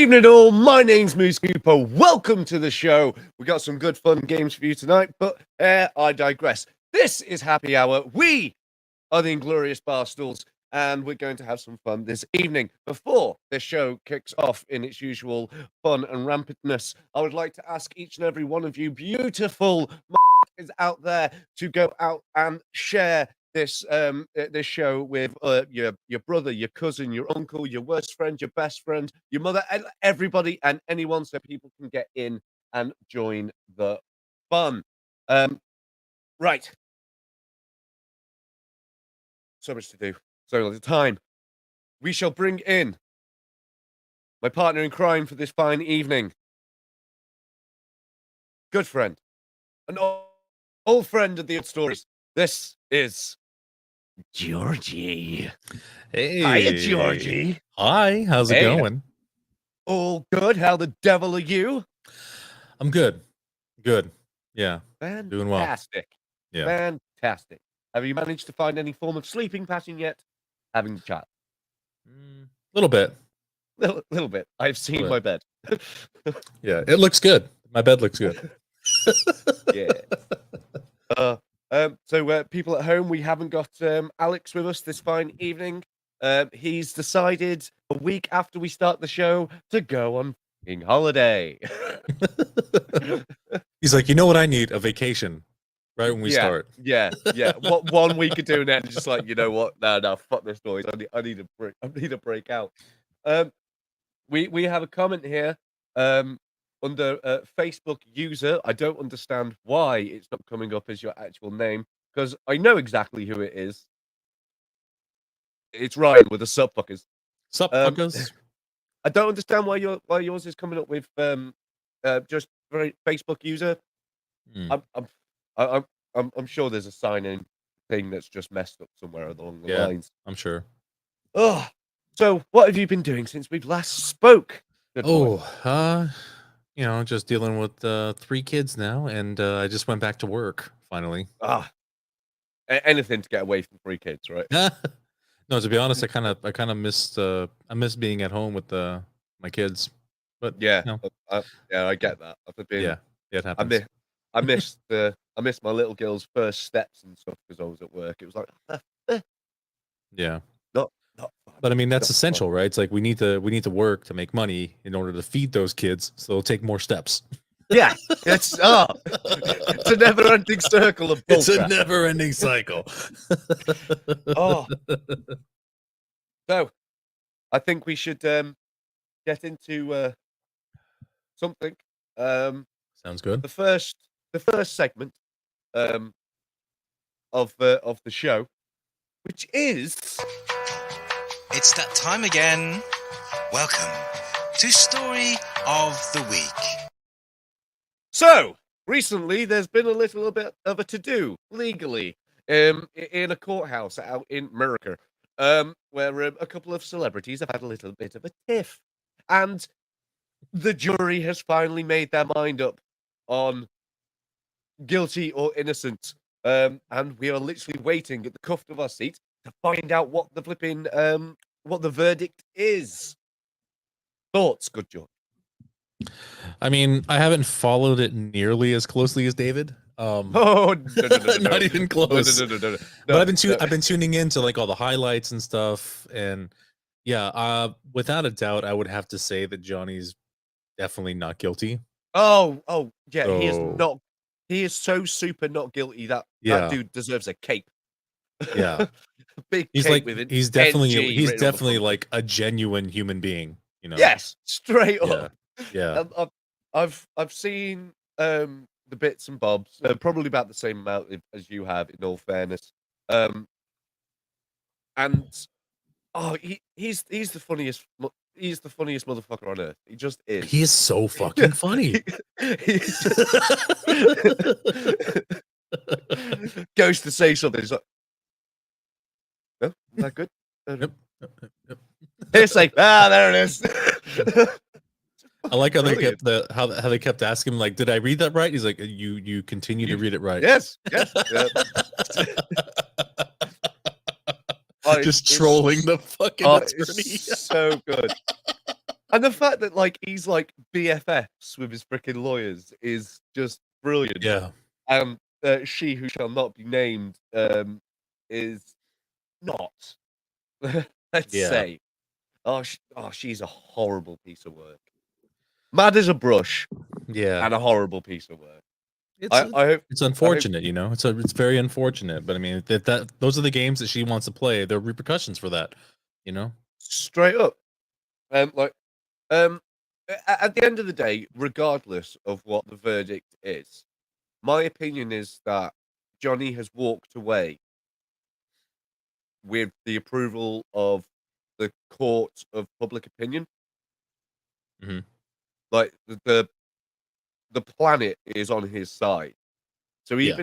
evening, all. My name's Moose Cooper. Welcome to the show. We got some good fun games for you tonight, but I digress. This is Happy Hour. We are the Inglorious Barstools, and we're going to have some fun this evening. Before this show kicks off in its usual fun and rampantness, I would like to ask each and every one of you beautiful is out there to go out and share this this show with your brother, your cousin, your uncle, your worst friend, your best friend, your mother, and everybody and anyone, so people can get in and join the fun. Right. So much to do. So little time. We shall bring in my partner in crime for this fine evening. Good friend. An old friend of the old stories. This is Georgie. Hey. Hiya, Georgie. Hi, how's it going? All good. How the devil are you? I'm good. Good. Yeah. Fantastic. Doing well. Yeah. Fantastic. Have you managed to find any form of sleeping pattern yet? Having the child? Little bit. Little bit. I've seen my bed. Yeah, it looks good. My bed looks good. Yeah. So people at home, we haven't got Alex with us this fine evening. He's decided a week after we start the show to go on holiday. He's like, you know what I need? A vacation. Right when we start. Yeah. What 1 week of doing that, and just like, you know what? No, fuck this noise. I need a break. I need a break out. We have a comment here. Under Facebook user. I don't understand why it's not coming up as your actual name, because I know exactly who it is. It's Ryan with the sup fuckers. Sup fuckers. I don't understand why yours is coming up with just Facebook user. I'm sure there's a sign-in thing that's just messed up somewhere along the lines. I'm sure. Oh, so what have you been doing since we've last spoke? You know, just dealing with 3 kids now, and I just went back to work finally. Anything to get away from 3 kids, right? No, to be honest, I kind of missed I miss being at home with my kids. But yeah, no. I get that. It happens. I missed my little girl's first steps and stuff because I was at work. It was like, yeah. Not but I mean, that's essential, right? It's like we need to work to make money in order to feed those kids, so they'll take more steps. Yeah, it's a never-ending circle of bullcrap. It's a never-ending cycle. So, I think we should get into something. Sounds good. The first segment of the show, which is. It's that time again. Welcome to Story of the Week. So, recently there's been a little bit of a to-do legally in a courthouse out in America, where a couple of celebrities have had a little bit of a tiff. And the jury has finally made their mind up on guilty or innocent. And we are literally waiting at the cuff of our seat to find out what the flipping what the verdict is. Thoughts, good George? I mean, I haven't followed it nearly as closely as David. No, not even close. No. But I've been tuning into like all the highlights and stuff, and yeah, without a doubt, I would have to say that Johnny's definitely not guilty. Oh, yeah, so... he is not. He is so super not guilty that dude deserves a cape. Yeah, big. He's cape like with he's definitely like a genuine human being. You know. Yes, straight up. Yeah. I've seen the bits and bobs, probably about the same amount as you have, in all fairness. And he's the funniest. He's the funniest motherfucker on earth. He just is. He is so fucking funny. Goes to say something. He's like, no, is that good? Yep. It's like, there it is. I like how they kept how they kept asking him, like, did I read that right? He's like, you continue to read it right. Yes. Just trolling the fucking attorney. So good. And the fact that like he's like BFFs with his freaking lawyers is just brilliant. Yeah. She who shall not be named is not. Let's Yeah. say. She's a horrible piece of work. Mad as a brush Yeah. and a horrible piece of work. It's I hope it's unfortunate, you know. It's very unfortunate, but I mean that those are the games that she wants to play. There are repercussions for that, you know. straight up. Like um at the end of the day, regardless of what the verdict is, my opinion is that Johnny has walked away with the approval of the court of public opinion. Mhm. Like the planet is on his side. So Yeah.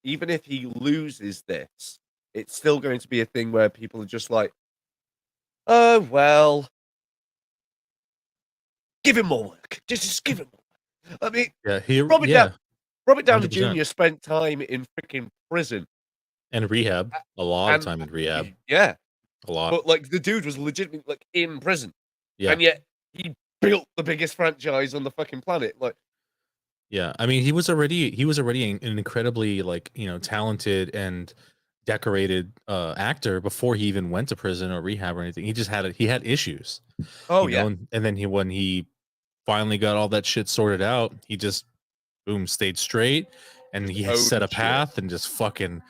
even if he loses this, it's still going to be a thing where people are just like, oh well, give him more work. Just give him more work. I mean, Yeah. Here. Robert Yeah. Robert Downey 100%. Jr. spent time in freaking prison. And rehab. A lot of And time in rehab. yeah, A lot. but like the dude was legitimately like in prison, Yeah. and yet he built the biggest franchise on the fucking planet. Like, Yeah. I mean, he was already an incredibly like, you know, talented and decorated actor before he even went to prison or rehab or anything. He had issues. oh You know, yeah, and then when he finally got all that shit sorted out, he just boom stayed straight, and he has set a shit. path and just fucking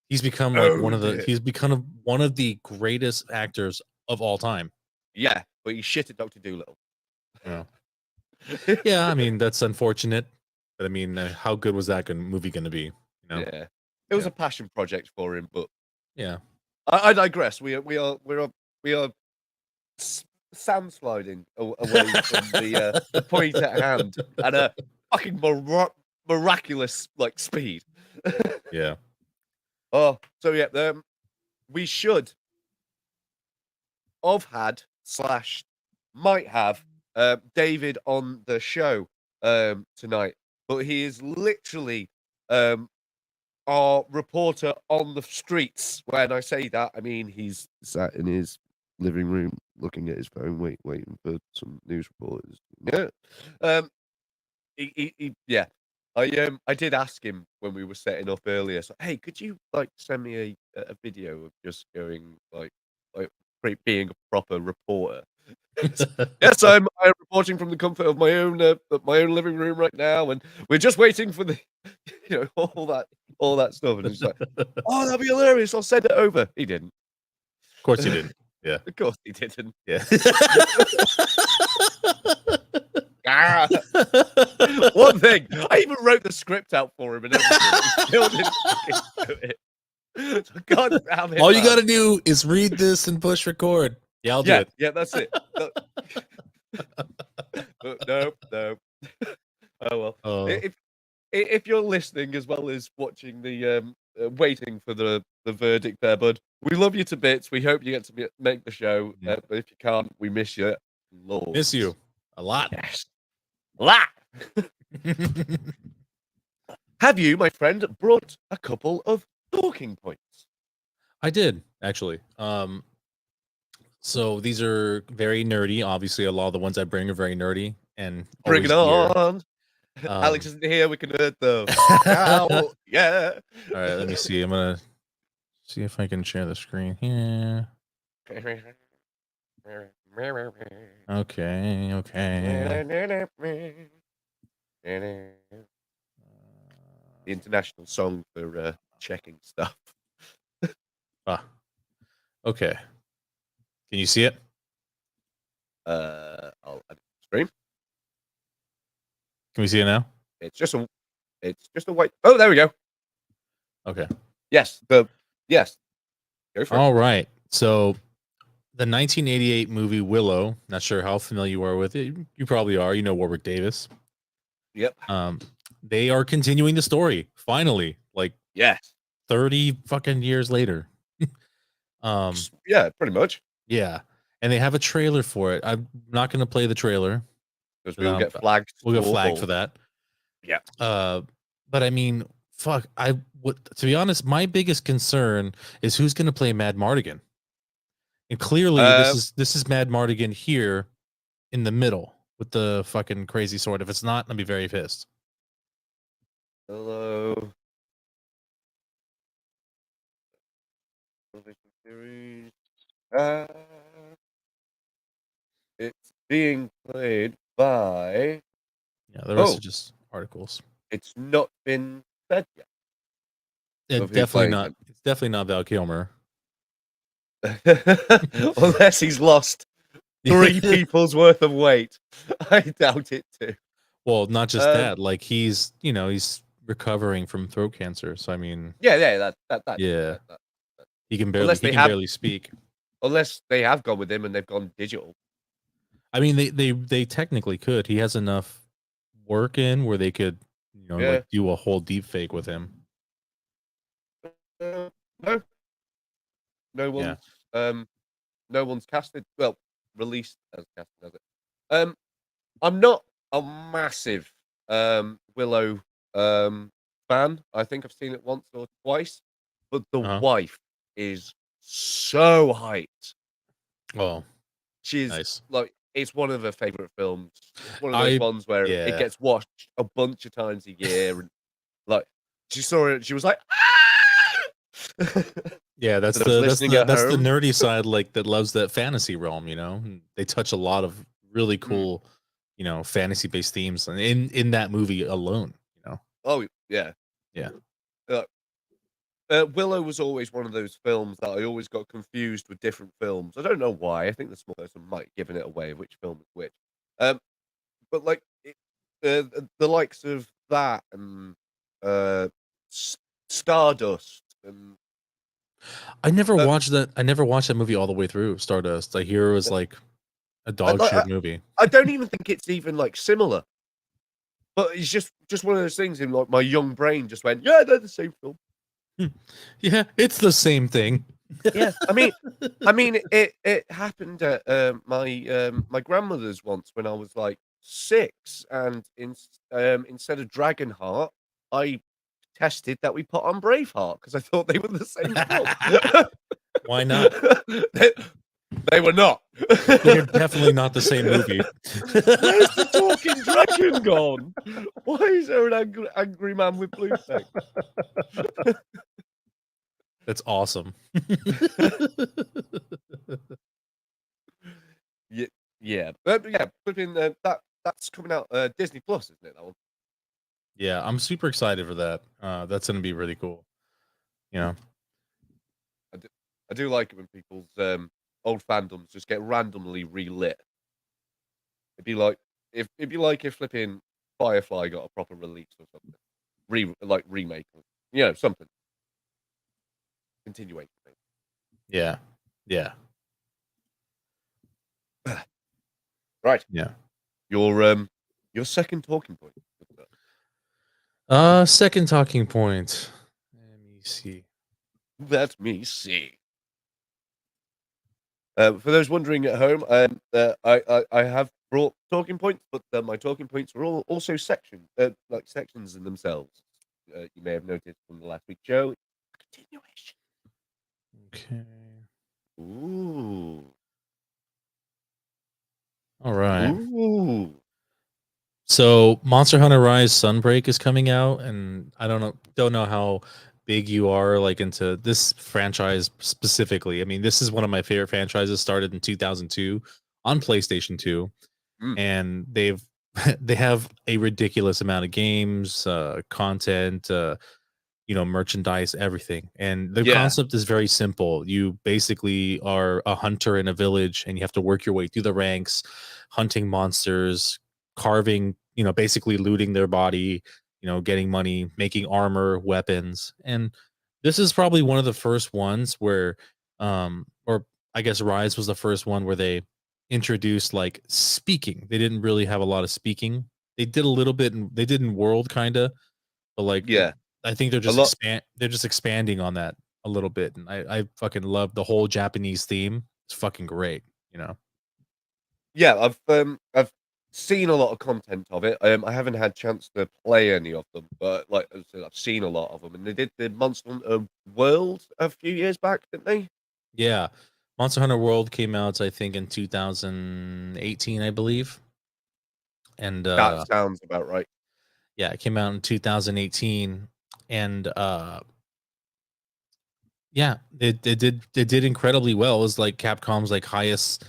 he's become like he's become one of the greatest actors of all time. Yeah, but he shit at Doctor Dolittle. Yeah. Yeah, I mean that's unfortunate, but I mean how good was that movie going to be, you know? Yeah, it was a passion project for him, but Yeah. I digress. We are sand sliding away from the point at hand at a fucking miraculous like speed. Yeah. Oh, so yeah, we should have had / might have David on the show tonight, but he is literally our reporter on the streets. When I say that, I mean he's sat in his living room looking at his phone, waiting for some news reporters. Yeah. Yeah. I did ask him when we were setting up earlier. So, hey, could you like send me a video of just going being a proper reporter? Yes, I'm reporting from the comfort of my own living room right now, and we're just waiting for the all that stuff. And he's like, oh, that'd be hilarious. I'll send it over. He didn't. Of course he didn't. Yeah. Of course he didn't. Yeah. One thing, I even wrote the script out for him and everything. He still didn't fucking do it. So, God damn it. All you got to do is read this and push record. Yeah, I'll do it. Yeah, that's it. Nope. Oh well. Oh. If you're listening as well as watching the waiting for the verdict there, bud, we love you to bits. We hope you get to make the show. Yeah. But if you can't, we miss you. Lord. Miss you a lot. Yes. Lot. Have you, my friend, brought a couple of talking points? I did actually. So these are very nerdy. Obviously, a lot of the ones I bring are very nerdy and Bring it always gear. on. Alex isn't here. We can nerd the out. Yeah. All right, let me see. I'm gonna see if I can share the screen here. Okay. The international song for checking stuff. Okay. Can you see it? I'll add it to the stream. Can we see it now? It's just a white. Oh, there we go. Okay. Yes. Yes. Go for it. All right. So the 1988 movie Willow. Not sure how familiar you are with it. You probably are. You know Warwick Davis. Yep. They are continuing the story finally, like Yes. 30 fucking years later. Yeah, pretty much. Yeah, and they have a trailer for it. I'm not going to play the trailer Because we'll get flagged. We'll get flagged for that. Yeah. But I mean, fuck. To be honest, my biggest concern is who's going to play Mad Mardigan. And clearly, this is Mad Mardigan here in the middle with the fucking crazy sword. If it's not, I'll be very pissed. Hello. Television series. It's being played by. Yeah, the rest Oh, are just articles. it's not been said yet. It Of who's definitely playing not. It's definitely not Val Kilmer. him. Unless he's lost 3 people's worth of weight. I doubt it too. Well, not just Um, that. Like he's recovering from throat cancer. So I mean, yeah, that. yeah, he can Unless they have, barely speak. unless they have gone with him and they've gone digital. I mean, they technically could. He has enough work in where they could, Yeah. like do a whole deep fake with him. No, Yeah. no one's casted. Well, released as casted as it. I'm not a massive Willow fan. I think I've seen it once or twice, but the wife is so hyped. Oh, She's nice. like, it's one of her favorite films. It's one of those ones where it gets watched a bunch of times a year, and like she saw it, she was like, ah! Yeah, that's And I was listening at that's the home. nerdy side, like that loves that fantasy realm. They touch a lot of really cool, fantasy based themes in that movie alone. Oh yeah, Yeah. Willow was always one of those films that I always got confused with different films. I don't know why. I think the small person might have given it away which film is which. But like the likes of that and uh, Stardust and I never watched that. I never watched that movie all the way through. Stardust. I hear it was like a dog shit movie. I don't even think it's even like similar. But it's just one of those things in like my young brain just went, yeah, they're the same film. Yeah, it's the same thing. Yeah, I mean, it happened at my grandmother's once when I was like 6, and instead of Dragonheart, I tested that we put on Braveheart because I thought they were the same film. Why not? They were not. They're definitely not the same movie. Where's the talking dragon gone? Why is there an angry man with blue thing? That's awesome. Yeah, flipping that's coming out Disney Plus, isn't it? That one. Yeah, I'm super excited for that. That's gonna be really cool. I do like it when people's old fandoms just get randomly relit. It'd be like if flipping Firefly got a proper release or something, remake, something. Continuation. Yeah. Yeah. Right. Yeah. Your second talking point. Second talking point. Let me see. Let me see. For those wondering at home, I have brought talking points, but my talking points are also sections, like sections in themselves. You may have noticed from the last week's show. Continuation. Okay. Ooh. All right. Ooh. So Monster Hunter Rise Sunbreak is coming out, and I don't know how big you are like into this franchise specifically. I mean, this is one of my favorite franchises. Started in 2002 on PlayStation 2, and they have a ridiculous amount of games, content, merchandise, everything. And the concept is very simple. You basically are a hunter in a village, and you have to work your way through the ranks, hunting monsters, carving, basically looting their body, getting money, making armor, weapons. And this is probably one of the first ones where, or I guess Rise was the first one where they introduced like speaking. They didn't really have a lot of speaking. They did a little bit, they did in World kind of, but like, I think they're just expanding on that a little bit. And I fucking love the whole Japanese theme. It's fucking great, Yeah, I've seen a lot of content of it. I haven't had a chance to play any of them, but like I said, I've seen a lot of them. And they did the Monster Hunter World a few years back, didn't they? Yeah. Monster Hunter World came out, I think, in 2018, I believe. And That sounds about right. yeah, it came out in 2018, and yeah, it did incredibly well. It was like Capcom's like highest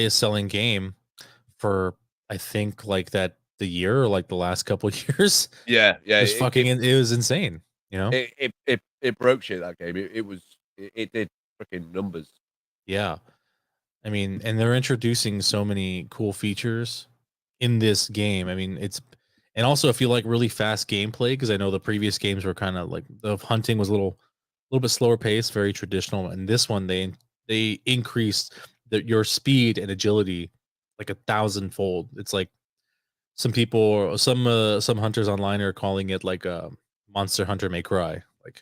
selling game for, I think, like that the year or like the last couple of years. Yeah, yeah. It was insane, you know? It broke shit that game. It did freaking numbers. Yeah. I mean, and they're introducing so many cool features in this game. I mean, and also if you like really fast gameplay, because I know the previous games were kind of like the hunting was a little bit slower pace, very traditional. And this one they increased your speed and agility like 1,000-fold. It's like some hunters online are calling it like a Monster Hunter May Cry. Like,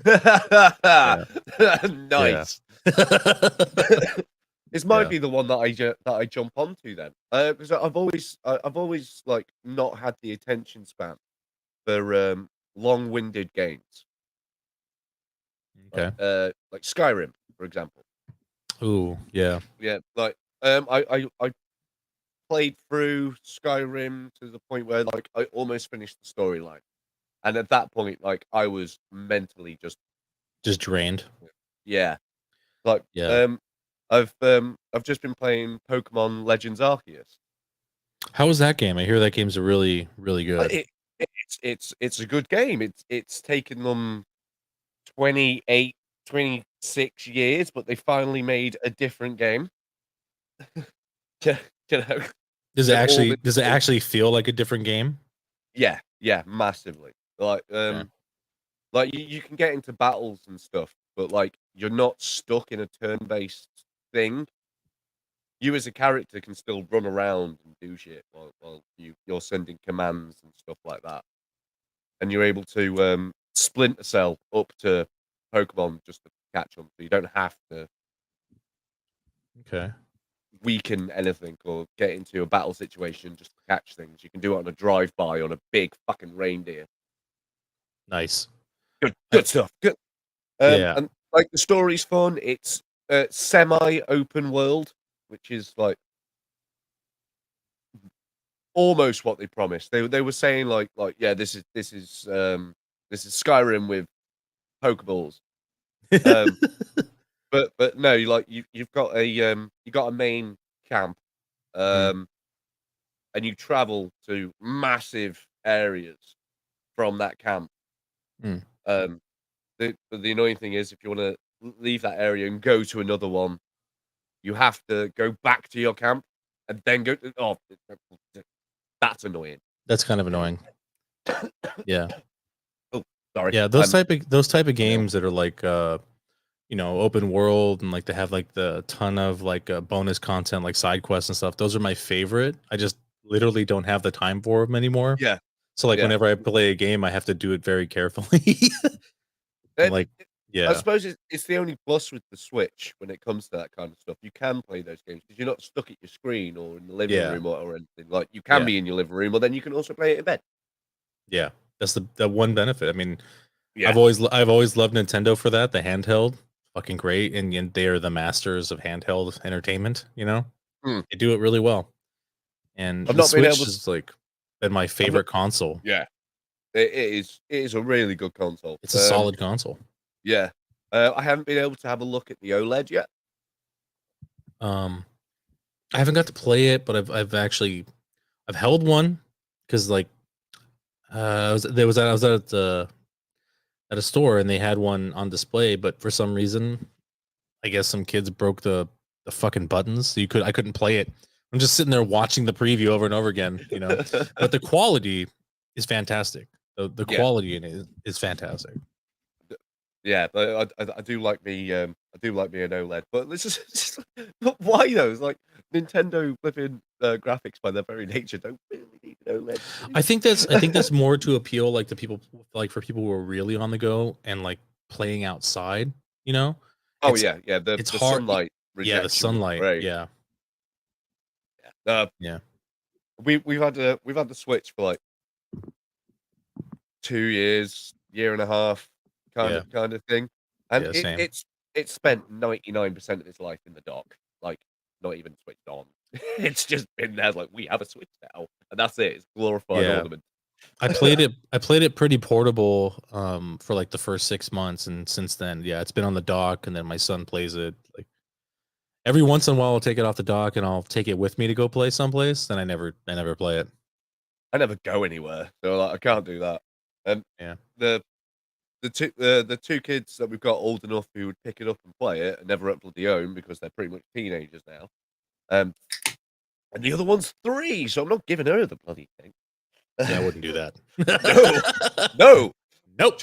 yeah, yeah. Nice. This might Yeah. be the one that I jump onto then, because I've always like not had the attention span for long-winded games, Okay. like Skyrim, for example. Ooh, yeah. Yeah, like I played through Skyrim to the point where like I almost finished the storyline, and at that point, like I was mentally just Just drained. yeah, like Yeah. I've just been playing Pokemon Legends Arceus. How was that game? I hear that game's really, really Uh, good. It, it's a good game. It's taken them 28, 26 years, but they finally made a different game. Yeah, you know, they've all been Does it actually feel like a different game? yeah, yeah, massively. Okay. Like you can get into battles and stuff, but like you're not stuck in a turn-based thing. You as a character can still run around and do shit while you're sending commands and stuff like that. And you're able to splinter cell up to Pokemon just to catch them. So you don't have to Okay. weaken anything or get into a battle situation just to catch things. You can do it on a drive-by on a big fucking reindeer. Nice. Good stuff. Good. Yeah. And like the story's fun. It's semi-open world, which is like almost what they promised. They were saying like yeah, this is Skyrim with Pokeballs. Um, but no, you've got a main camp, Mm, um, and you travel to massive areas from that camp. mm. Um, the annoying thing is if you want to leave that area and go to another one, you have to go back to your camp and then go. Oh, that's annoying. That's kind of annoying. Yeah. Oh, sorry. Yeah, those type of Something else. games that are like open world and like they have like the ton of like bonus content like side quests and stuff. Those are my favorite. I just literally don't have the time for them anymore. Yeah, So like yeah. whenever I play a game, I have to do it very carefully. And And like, I yeah. suppose it's the only plus with the Switch when it comes to that kind of stuff. You can play those games because you're not stuck at your screen or in the living Yeah. room or anything. Like you can Yeah. be in your living room, but then you can also play it in bed. Yeah. That's the one benefit. I mean, Yeah. I've always loved Nintendo for that. The handheld, fucking great, and they are the masters of handheld entertainment. You know, Hmm. they do it really well. And I've the not been Switch able. is like been my I've not. favorite console. Yeah, it is a really good console. It's a solid console. Yeah. I haven't been able to have a look at the OLED yet. Um, I haven't got to play it, but I've held one because like I was at at a store and they had one on display, but for some reason, I guess some kids broke the fucking buttons, so I couldn't play it. I'm just sitting there watching the preview over and over again, you know. But the quality is fantastic. The Yeah. quality in it is fantastic. Yeah, but I do like I do like me an OLED, but this is but why though? It's like Nintendo flipping graphics by their very nature don't really need an OLED. I think that's more to appeal like to people like for people who are really on the go and like playing outside, you know? Oh It's yeah, yeah. it's The hard. sunlight Yeah, the rejection was sunlight. great. Yeah. Yeah. We've had the Switch for like 2 years, year and a half, Yeah. kind of thing, and Yeah, same. it spent 99% of its life in the dock, like not even switched on. It's just been there. Like we have a Switch now, and that's it. It's glorified Yeah. ornament. I played it pretty portable for like the first 6 months, and since then, yeah, it's been on the dock, and then my son plays it like every once in a while. I'll take it off the dock and I'll take it with me to go play someplace. Then I never play it. I never go anywhere, so like I can't do that. And Yeah. the two kids that we've got old enough who would pick it up and play it and never up to the own because they're pretty much teenagers now. And the other one's 3, so I'm not giving her the bloody thing. Yeah, I wouldn't do that. No. Nope.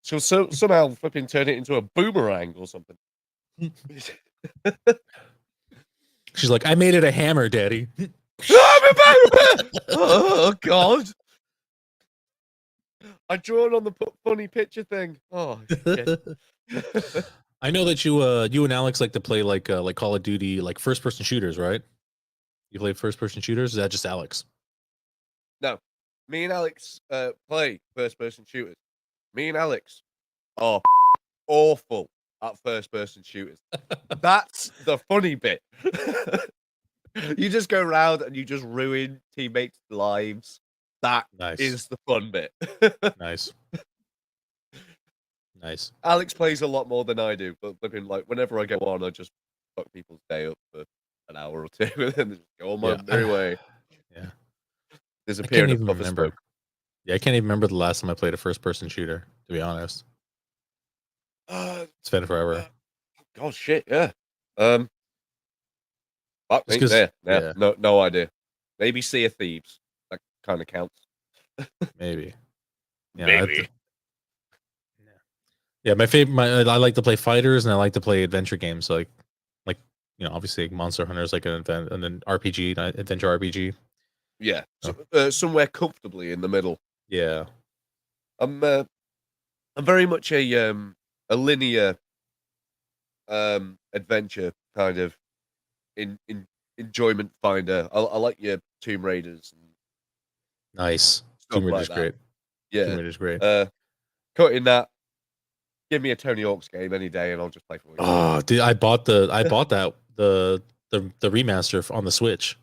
She'll somehow flipping turn it into a boomerang or something. She's like, I made it a hammer, Daddy. Oh God! I drawn on the funny picture thing. Oh shit. I know that you and Alex like to play like Call of Duty, like first person shooters, right? You play first person shooters? Is that just Alex? No, me and Alex play first person shooters. Me and Alex are awful at first person shooters. That's the funny bit. You just go around and you just ruin teammates' lives. That Nice. is the fun bit. Nice. Nice. Alex plays a lot more than I do, but flipping like whenever I go on, I just fuck people's day up for an hour or two, and then just go on my merry way. Yeah. Disappear in a even puff of remember. smoke. Yeah, I can't even remember the last time I played a first person shooter, to be honest. It's been forever. God shit, yeah. Fuck me, 'cause- yeah. yeah. No idea. Maybe Sea of Thieves. That kind of counts. Maybe. Yeah, Maybe. Yeah, my favorite. I like to play fighters and I like to play adventure games. So like obviously Monster Hunter is like an RPG, adventure RPG. Yeah. Somewhere comfortably in the middle. Yeah. I'm very much a linear adventure kind of in enjoyment finder. I like your Tomb Raiders and Nice. stuff Tomb Raider's like that. great. Yeah. Tomb Raider's great. Cutting that. Give me a Tony Hawk's game any day, and I'll just play for it. Oh, dude, I bought that the remaster on the Switch.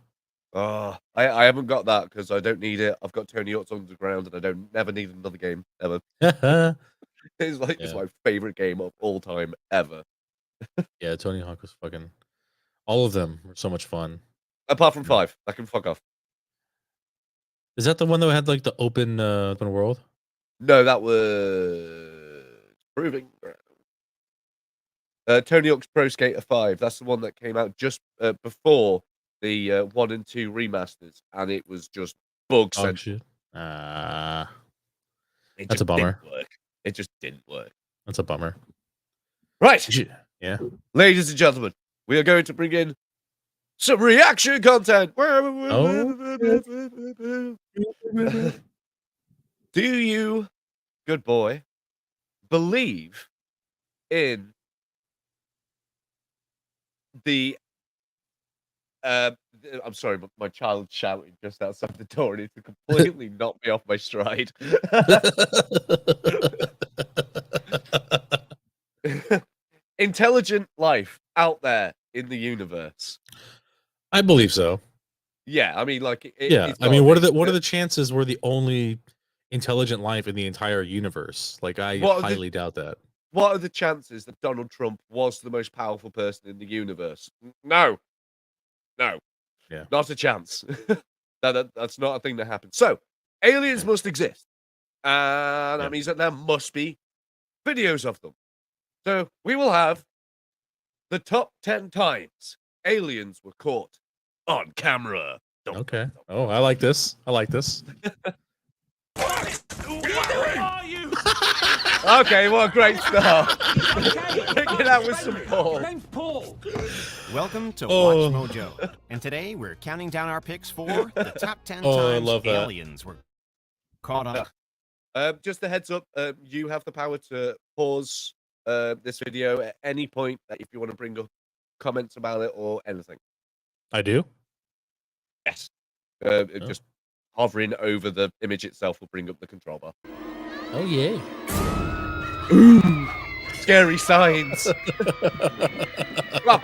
Oh, I haven't got that because I don't need it. I've got Tony Hawk's Underground, and I don't never need another game ever. It's like it's my favorite game of all time ever. Yeah, Tony Hawk was fucking. All of them were so much fun. Apart from 5, I can fuck off. Is that the one that had like the open world? No, that was Proving Ground. Tony Hawk's Pro Skater 5. That's the one that came out just before the 1 and 2 remasters, and it was just bug Oh central. shit! That's It a bummer. didn't work. It just didn't work. That's a bummer. Right, Yeah. ladies and gentlemen, we are going to bring in some reaction content. Do you, good boy, believe in the I'm sorry, but my child shouting just outside the door and it completely knocked me off my stride. Intelligent life out there in the universe. I believe so. Yeah, I mean, like, Yeah, it's I mean, gotta what be. are the chances we're the only intelligent life in the entire universe? Like, I What are the- highly doubt that. What are the chances that Donald Trump was the most powerful person in the universe? No. Yeah. Not a chance. That's not a thing that happens. So, aliens must exist. And that means that there must be videos of them. So, we will have the top 10 times aliens were caught on camera. Okay. Oh, I like this. I like this. Okay, what a great start. Kick it out with some Paul. Name's Paul. Welcome to Oh. Watch Mojo. And today we're counting down our picks for the top 10 Oh, I times love that. aliens were caught on. Just a heads up, you have the power to pause this video at any point if you want to bring up comments about it or anything. I do. Yes. Just hovering over the image itself will bring up the control bar. Oh yeah. scary signs. Rob,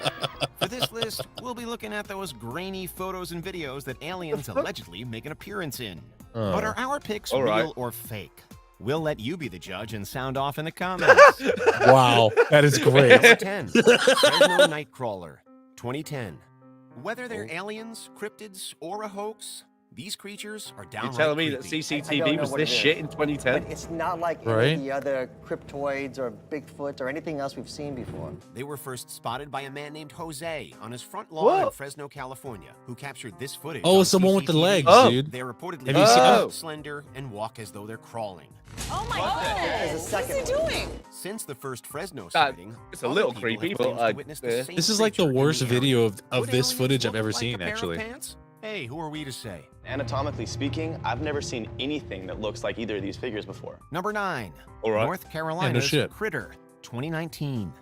For this list, we'll be looking at those grainy photos and videos that aliens allegedly make an appearance in. But are our picks All right. real or fake? We'll let you be the judge and sound off in the comments. Wow, that is great. Number 10, Fresno Nightcrawler, 2010. Whether they're aliens, cryptids, or a hoax, these creatures are you're downright telling me that creepy. CCTV was this shit in 2010? But it's not like any Right? of the other cryptoids or Bigfoot or anything else we've seen before. They were first spotted by a man named Jose on his front lawn in What? Fresno, California, who captured this footage. Oh, on it's the one with the CCTV. legs, Oh. dude. They're reportedly Have you seen Oh. big, slender, and walk as though they're crawling. Oh my goodness! What is he doing? Since the first Fresno That- sighting, it's a other little people creepy, have but claimed to I- witness the yeah. same This is like the creature in worst the video area. of Could this aliens footage I've look ever like seen, a pair of actually. pants? Hey, who are we to say? Anatomically speaking, I've never seen anything that looks like either of these figures before. Number 9, All right. North Carolina's shit. Critter, 2019.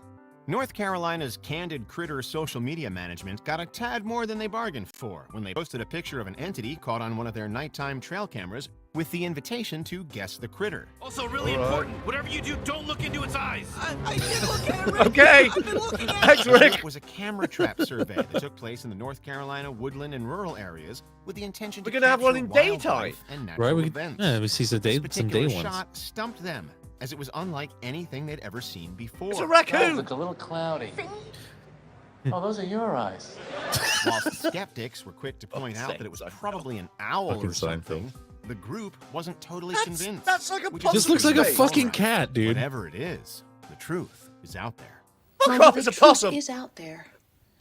North Carolina's Candid Critter social media management got a tad more than they bargained for when they posted a picture of an entity caught on one of their nighttime trail cameras with the invitation to guess the critter. Also, really important, whatever you do, don't look into its eyes. I did look at it, Rick. Okay. I've been looking at Thanks, It Rick. was a camera trap survey that took place in the North Carolina woodland and rural areas with the intention to We're gonna have one capture in daytime. wildlife and natural Right? We events. yeah, we see some This day particular ones. shot stumped them, as it was unlike anything they'd ever seen before. It's a raccoon. Look a little cloudy. Oh, those are your eyes. Whilst skeptics were quick to point out that it was probably an owl Fucking or something, Seinfeld. the group wasn't totally That's- convinced. that's like a which is This looks like a Snake. fucking cat, dude. Whatever it is, the truth is out there. Fuck off, it's a possum. is out there,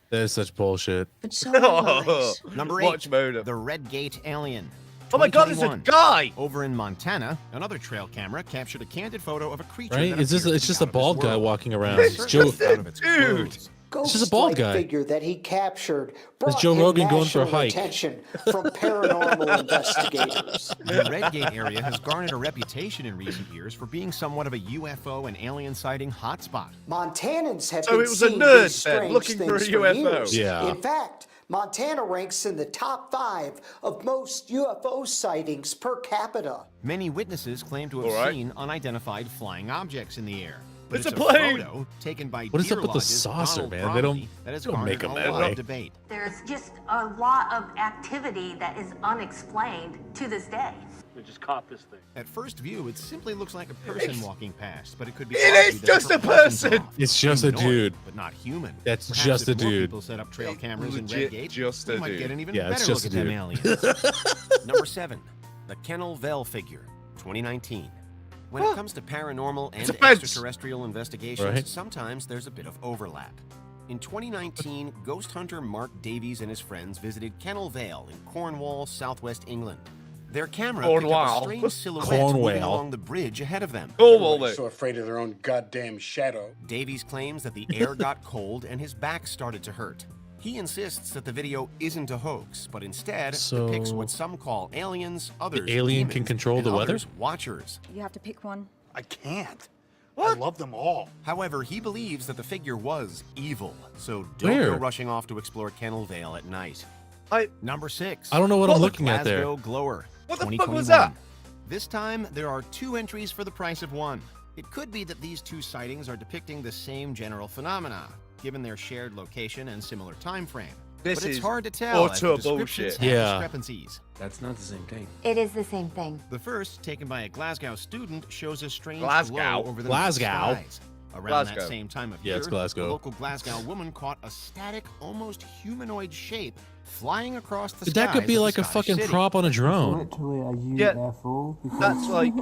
That is such bullshit. but so are lies. Number 8, Watch mode. the Red Gate Alien. Oh my god, there's a 2021. guy. Over in Montana, another trail camera captured a candid photo of a creature. Right? that It's just appeared it's to just be a out of this bald guy world. walking around. It's It's Joe. certainly out of its Dude. clothes. It's just a bald Ghost-like guy. figure that he captured It's brought Joe him Rogan going for a national hike. attention from paranormal investigators. The Red Gate area has garnered a reputation in recent years for being somewhat of a UFO and alien sighting hotspot. Montanans have So been it was a seeing nerd these then, strange looking for a things UFO. years. Yeah. In fact, Montana ranks in the top 5 of most UFO sightings per capita. Many witnesses claim to have All right. seen unidentified flying objects in the air. But It's it's a plane. photo taken by What is up Deer with the Lodge's saucer, Donald man? They Bromley don't- that has they don't make garnered 'em a that lot way. of debate. There's just a lot of activity that is unexplained to this day. We just caught this thing. At first view, it simply looks like a person walking past, but it could be. It argued is that just a propulsion's person. off. It's just a Humanoid, dude. but not human. That's Perhaps just if a more dude. People set up trail cameras in Legit Red Gate. just we a might dude. get an even Yeah, it's better just look a at them dude. aliens. Number 7, the Kennel Vell figure, 2019. When it comes to paranormal It's a and fence. extraterrestrial investigations, Right. sometimes there's a bit of overlap. In 2019, ghost hunter Mark Davies and his friends visited Kennel Vale in Cornwall, southwest England. Their camera picked up a Cornwall. strange silhouette moving Cornwall. along the bridge ahead of them. Cornwall, mate. So afraid of their own goddamn shadow. Davies claims that the air got cold and his back started to hurt. He insists that the video isn't a hoax, but instead depicts So- what some call aliens, others alien can demons, control and the weather? others watchers. You have to pick one. I can't. I love them all. However, he believes that the figure was evil, so don't Where? go rushing off to explore Kennel Vale at night. I- Number 6. I don't know what I'm What? looking at there. Glasgow Glower. What the fuck 2021. was that? This time, there are 2 entries for the price of 1. It could be that these 2 sightings are depicting the same general phenomena, given their shared location and similar time frame. This but it's is hard to tell as the utter descriptions bullshit. have Yeah. discrepancies. That's not the same thing. It is the same thing. The first, taken by a Glasgow student, shows a strange Glasgow? glow over the Glasgow? night skies. Around Glasgow. that same time of Yeah, year, it's Glasgow. a local Glasgow woman caught a static, almost humanoid shape flying across the That could skies be of like the a Scottish fucking city. prop on a drone. Yeah, that's like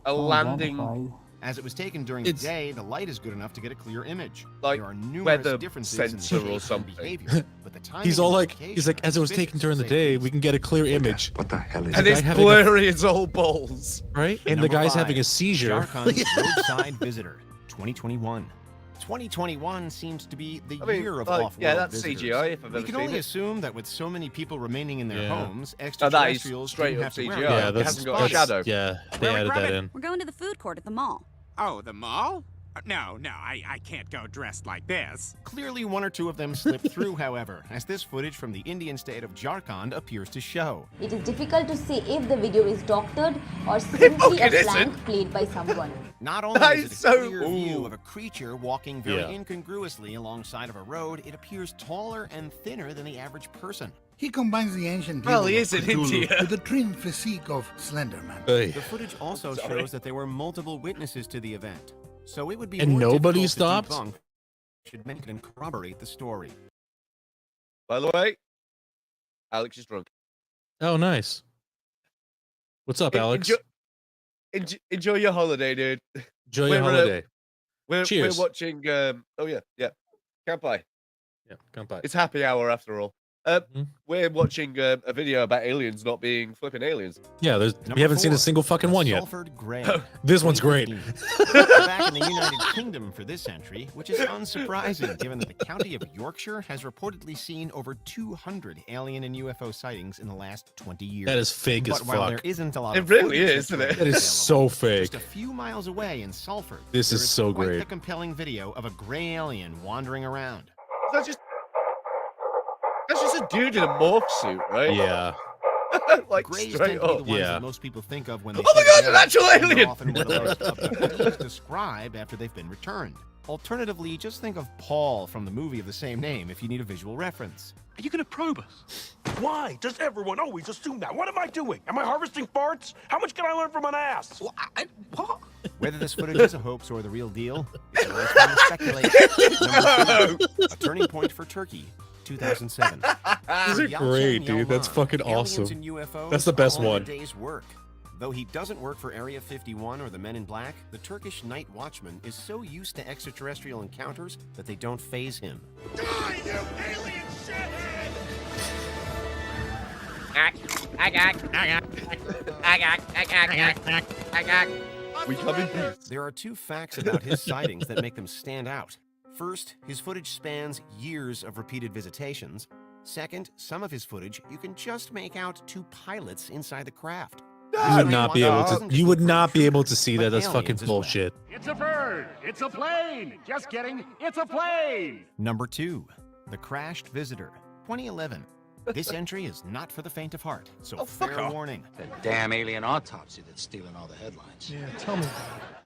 a landing, As it was taken during It's- the day, the light is good enough to get a clear image. like, there are numerous weather differences in the sensor or shape and something. behavior, but the timing He's all and like, location he's like, are as it was taken during the suspicious, day, say we can get a clear image, What the hell is and the it's guy having a- blurry as all balls. right? And the Number guy's 5, having a seizure. Sharkan's Roadside Visitor, 2021. 2021 seems to be the I mean, year of like, off-world yeah, that's visitors. CGI if I've We ever can seen only it. assume that with so many people remaining in their Yeah. homes, Now that is extraterrestrials straight do up have to CGI. wear Yeah, them it to hasn't got a spot. shadow. Yeah, they Where we added that grabbing? in. We're going to the food court at the mall. Oh, the mall? No, I can't go dressed like this. Clearly, one or two of them slipped through, however, as this footage from the Indian state of Jharkhand appears to show. It is difficult to say if the video is doctored or simply a prank played by someone. Not only That is it is a so- clear view of a creature walking very Yeah. incongruously alongside of a road, it appears taller and thinner than the average person. He combines the ancient Well, he evil is of in Cthulhu India. with the trim physique of Slenderman. Hey. The footage also Sorry. shows that there were multiple witnesses to the event, so it would be And more nobody difficult to stopped? debunk should make it and corroborate the story. By the way, Alex is drunk. Oh, nice. What's up, Alex? Enjoy your holiday, dude. Enjoy your we're, holiday. We're Cheers. watching. Oh yeah. Canpai. Yeah, come by. It's happy hour after all. We're watching a video about aliens not being flipping aliens. Yeah, we Number haven't seen a 4, single fucking the one yet. Salford Grey. This one's great. 2015. Back in the United Kingdom for this entry, which is unsurprising given that the county of Yorkshire has reportedly seen over 200 alien and UFO sightings in the last 20 years. That is fake as But while there fuck. isn't a lot It of really footage is, isn't it? That is so fake. Just a few miles away in Salford, This there is so quite great. the compelling video of a gray alien wandering around. That's just a dude in a morph suit, right? Yeah. Like Grays straight tend to be up. the ones Yeah. that most people think of when they Oh my say God, gray, an actual and they're alien! often what a list of police describe after they've been returned. Alternatively, just think of Paul from the movie of the same name if you need a visual reference. Are you gonna probe us? Why does everyone always assume that? What am I doing? Am I harvesting farts? How much can I learn from an ass? What? Whether this footage is a hoax or the real deal, it's a nice time to speculate. Number 2, a turning point for Turkey, 2007. These are Yalcin great, dude. That's Yalman, fucking aliens awesome. and UFOs That's the best are all in a one. day's work. Though he doesn't work for Area 51 or the Men in Black, the Turkish night watchman is so used to extraterrestrial encounters that they don't faze him. Die, you alien shithead! We come in peace. There are 2 facts about his sightings that make them stand out. First, his footage spans years of repeated visitations. Second, some of his footage you can just make out 2 pilots inside the craft. You would not be able to. You would not be able to see that. That's fucking bullshit. It's a bird! It's a plane! Just kidding, it's a plane! Number 2, The Crashed Visitor, 2011. This entry is not for the faint of heart, so fair warning. That damn alien autopsy that's stealing all the headlines. Yeah, tell me.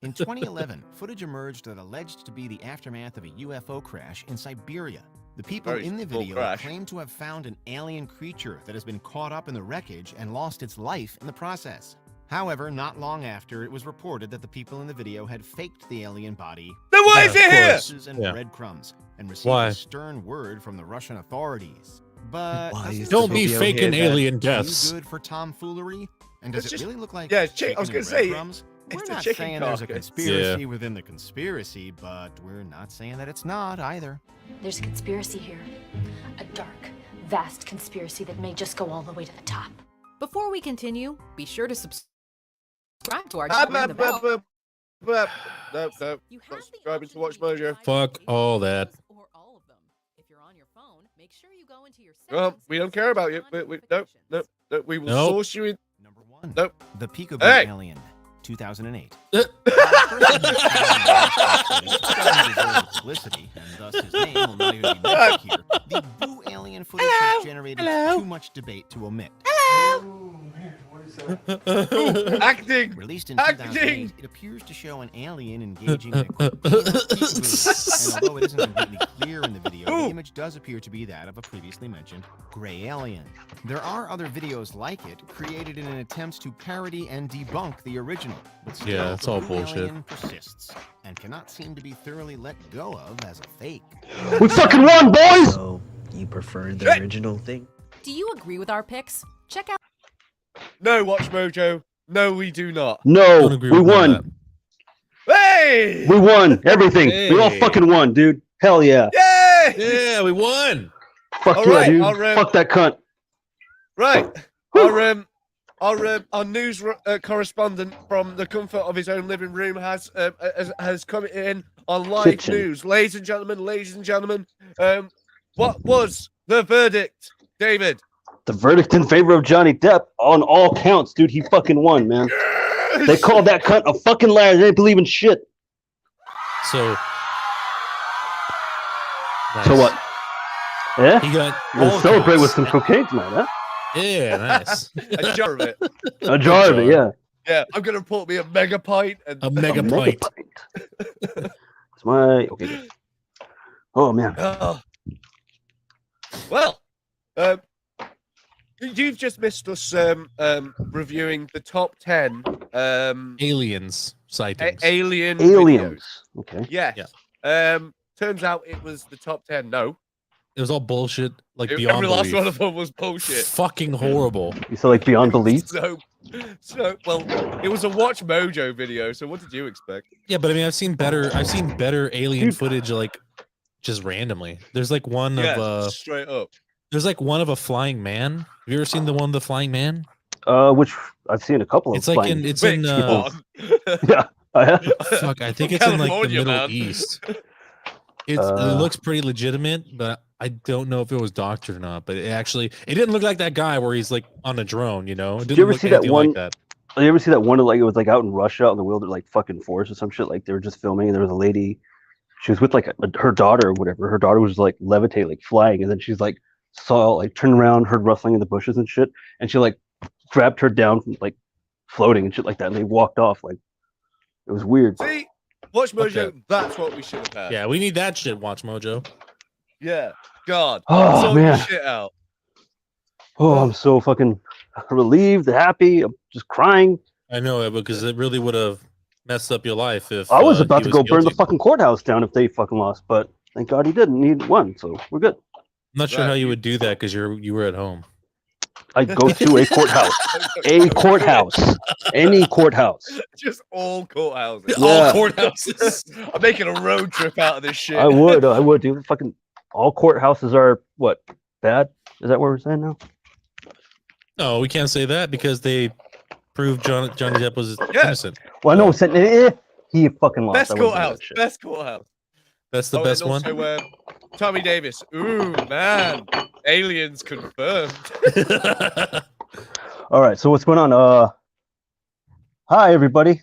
In 2011, footage emerged that alleged to be the aftermath of a UFO crash in Siberia. The people Very in the full video crash. claim to have found an alien creature that has been caught up in the wreckage and lost its life in the process. However, not long after, it was reported that the people in the video had faked the alien body Then why is Yeah, it of here? course. and Yeah. breadcrumbs and received Why? a stern word from the Russian authorities. But does this Don't be video faking here, then? alien you deaths. good for tomfoolery? And does It's it just- really look like yeah, it's chick- I was chicken gonna and say, breadcrumbs? We're it's a not chicken saying there's a carcass. conspiracy Yeah. within the conspiracy, but we're not saying that it's not either. There's a conspiracy here. A dark, vast conspiracy that may just go all the way to the top. Before we continue, be sure to subscribe to our Ah, channel. Ring the bell. No, You not have the subscribing to option Watch to use Mojo. live Fuck videos all that. or all of them. If you're on your phone, make sure you go into your Well, settings we don't and care about you. switch on No, notifications. we will Nope. source you in. Number 1. Nope. The Peekaboo Hey! Alien, 2008. Uh. Publicity, and thus his name will not even be mentioned here. The Boo Alien footage has generated too much debate to omit. Acting. Released in Acting! 2008, it appears to show an alien engaging in a quick peekaboo. And although it isn't completely clear in the video, the image does appear to be that of a previously mentioned gray alien. There are other videos like it, created in an attempt to parody and debunk the original. But still, Yeah, it's the all Boo bullshit. Alien persists and cannot seem to be thoroughly let go of as a fake. We fucking won, boys! So, you prefer the Shit. original thing? Do you agree with our picks? Check out. No, Watch Mojo. No, we do not. Don't No, agree we with none of won. Hey! We won everything. We all Hey. fucking won, dude. Hell yeah. Yay! Yeah, we won. Fuck All yeah, right, dude. our, Fuck that cunt. Right. Our news correspondent from the comfort of his own living room has come in on live Kitchen. news. Ladies and gentlemen, what was the verdict, David? The verdict in favor of Johnny Depp on all counts, dude. He fucking won, man. They called that cunt a fucking liar. They didn't believe in shit. So. So what? Yeah? He got We'll celebrate with some cocaine tonight, huh? Yeah, nice. A jar of it. A jar of it, yeah. Yeah, I'm gonna report me a mega pint and a mega pint. It's my okay. Good. Oh man. Well, you've just missed us reviewing the top 10 aliens sightings. Aliens. Videos. Okay. Yes. Turns out it was the top 10. No. It was all bullshit. Like beyond every last belief. one of them was bullshit. Fucking horrible. You said like beyond belief. So well, it was a Watch Mojo video. So what did you expect? Yeah, but I mean, I've seen better alien footage like just randomly. There's like one of straight up. There's like one of a flying man. Have you ever seen the one of the flying man? Which I've seen a couple of. It's like in yeah. Fuck, I think it's in like the Middle East. It looks pretty legitimate, but I don't know if it was doctored or not. But it didn't look like that guy where he's like on a drone, you know. It Did you ever see that one? Like that. Did you ever see that one? Like it was like out in Russia, out in the wilderness, like fucking forest or some shit. Like they were just filming, and there was a lady. She was with like her daughter or whatever. Her daughter was like levitating, like flying, and then she's like saw like turned around, heard rustling in the bushes and shit, and she like grabbed her down, like floating and shit like that, and they walked off. Like it was weird. See, Watch Mojo. That's what we should have had. Yeah, we need that shit. Watch Mojo. Yeah. God. Oh sort man. Shit out. Oh, I'm so fucking relieved, happy. I'm just crying. I know, because it really would have messed up your life if I was about to go burn the guilty. fucking courthouse down if they fucking lost, but thank God he didn't. He won, so we're good. I'm not sure how you would do that because you were at home. I'd go to a courthouse. A courthouse. Any courthouse. Just all courthouses. Yeah. All courthouses. I'm making a road trip out of this shit. I would, dude. Fucking all courthouses are what? Bad? Is that what we're saying now? No, we can't say that because they proved Johnny Depp was innocent. Well, I know he fucking lost. Best I wouldn't say that courthouse. shit. Best courthouse. That's the best one. Also, Tommy Davis. Ooh, man. Aliens confirmed. All right, so what's going on? Hi everybody.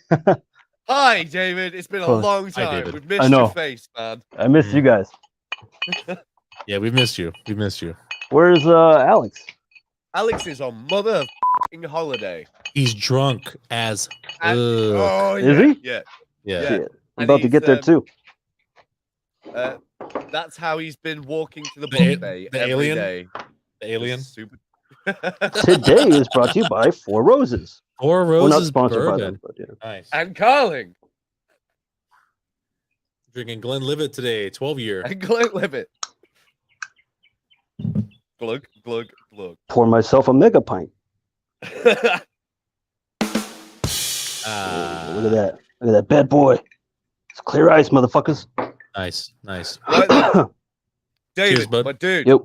Hi, David. It's been a long time. We've missed your face, man. I missed you guys. Yeah, we've missed you. We've missed you. Where's Alex? Alex is on mother holiday. He's drunk as. Oh, Is he? Yeah. Yeah. Shit. I'm about to get there too. That's how he's been walking to the buffet every alien? day. The alien. Super. Today is brought to you by Four Roses. Four We're not Roses sponsored by bourbon. them, but yeah. Nice. And Carling. Drinking Glenlivet today, 12-year. And Glenlivet. Glug, glug, glug. Pour myself a mega pint. Uh, Look at that. Look at that bad boy. It's clear ice, motherfuckers. Nice, nice. Right, David, Cheers, bud. my dude. Yep.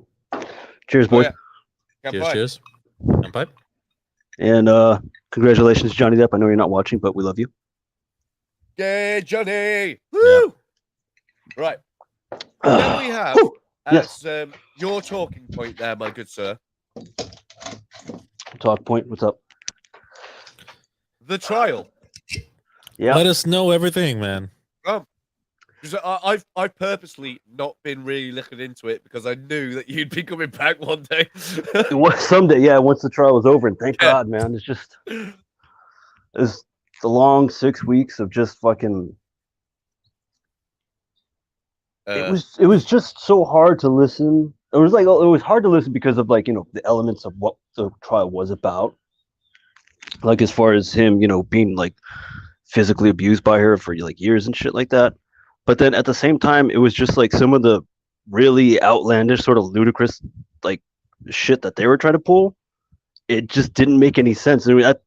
Cheers, boys. Cheers. And pipe. And congratulations, Johnny Depp. I know you're not watching, but we love you. Yeah, Johnny. Woo! Right. Then we have Yes. your talking point there, my good sir. Talk point. What's up? The trial. Yeah. Let us know everything, man. Because I've purposely not been really looking into it because I knew that you'd be coming back one day. Someday, yeah. Once the trial was over, and thank God, man. It's the long 6 weeks of just fucking. It was just so hard to listen. It was hard to listen because of like, you know, the elements of what the trial was about. Like as far as him, you know, being like physically abused by her for like years and shit like that. But then at the same time, it was just like some of the really outlandish, sort of ludicrous, like shit that they were trying to pull. It just didn't make any sense. I mean, at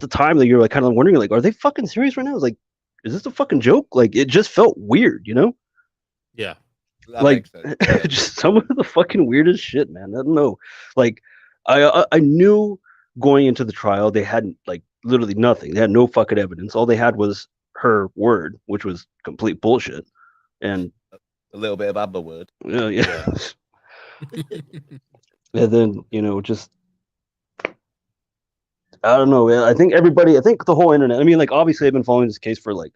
the time, that you're like kind of wondering, like, are they fucking serious right now? It's like, is this a fucking joke? Like, it just felt weird, you know? Yeah. That like, makes sense. just some of the fucking weirdest shit, man. I don't know. Like, I knew going into the trial, they had like literally nothing. They had no fucking evidence. All they had was her word, which was complete bullshit, and a little bit of Amber word. Yeah. And then, you know, just I don't know. I think the whole internet. I mean, like obviously, I've been following this case for like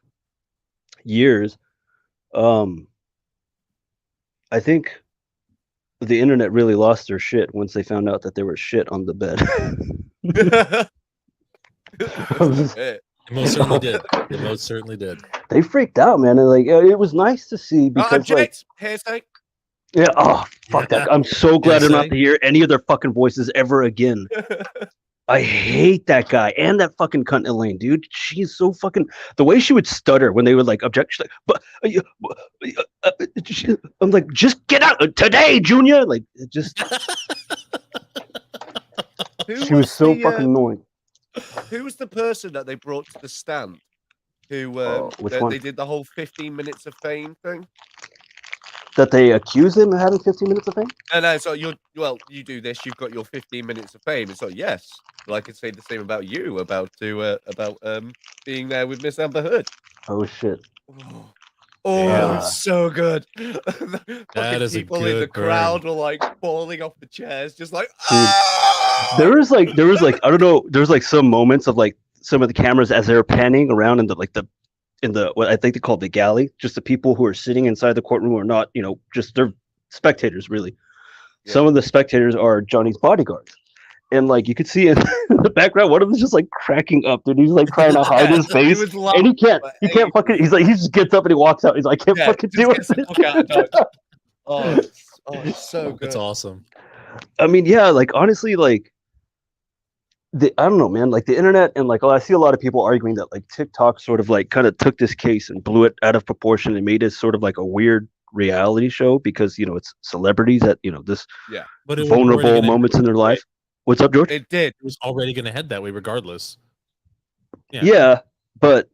years, I think the internet really lost their shit once they found out that there was shit on the bed. It most certainly did. It most certainly did. They freaked out, man, and like it was nice to see because like hearsay. yeah, oh fuck that. I'm so glad not to hear any of their fucking voices ever again. I hate that guy and that fucking cunt Elaine, dude. She's so fucking the way she would stutter when they would like object. She's like, I'm like, just get out today, Junior. Like, it just. She was so fucking annoying. Who was the person that they brought to the stand? Who they did the whole 15 minutes of fame thing? That they accuse him of having 15 minutes of fame? No. So you do this. You've got your 15 minutes of fame. It's like yes. Well, I could say the same about you about being there with Miss Amber Heard. Oh shit! Oh, yeah. It's so good. That is people a good in the crowd were like falling off the chairs, just like. There was like I don't know. There was like some moments of like some of the cameras as they were panning around in the what I think they call the galley, just the people who are sitting inside the courtroom are not, just they're spectators really. Yeah. Some of the spectators are Johnny's bodyguards. And like you could see in the background, one of them is just like cracking up, dude. He's like trying to hide his face, and he can't fucking. He's like, he just gets up and he walks out. He's like, I can't fucking do it. It's so good. It's awesome. I mean, yeah, like honestly, like I don't know, man. Like the internet and like I see a lot of people arguing that like TikTok sort of like kind of took this case and blew it out of proportion and made it sort of like a weird reality show because it's celebrities at this vulnerable moments in their life. What's up, George? It did. It was already going to head that way regardless. Yeah, but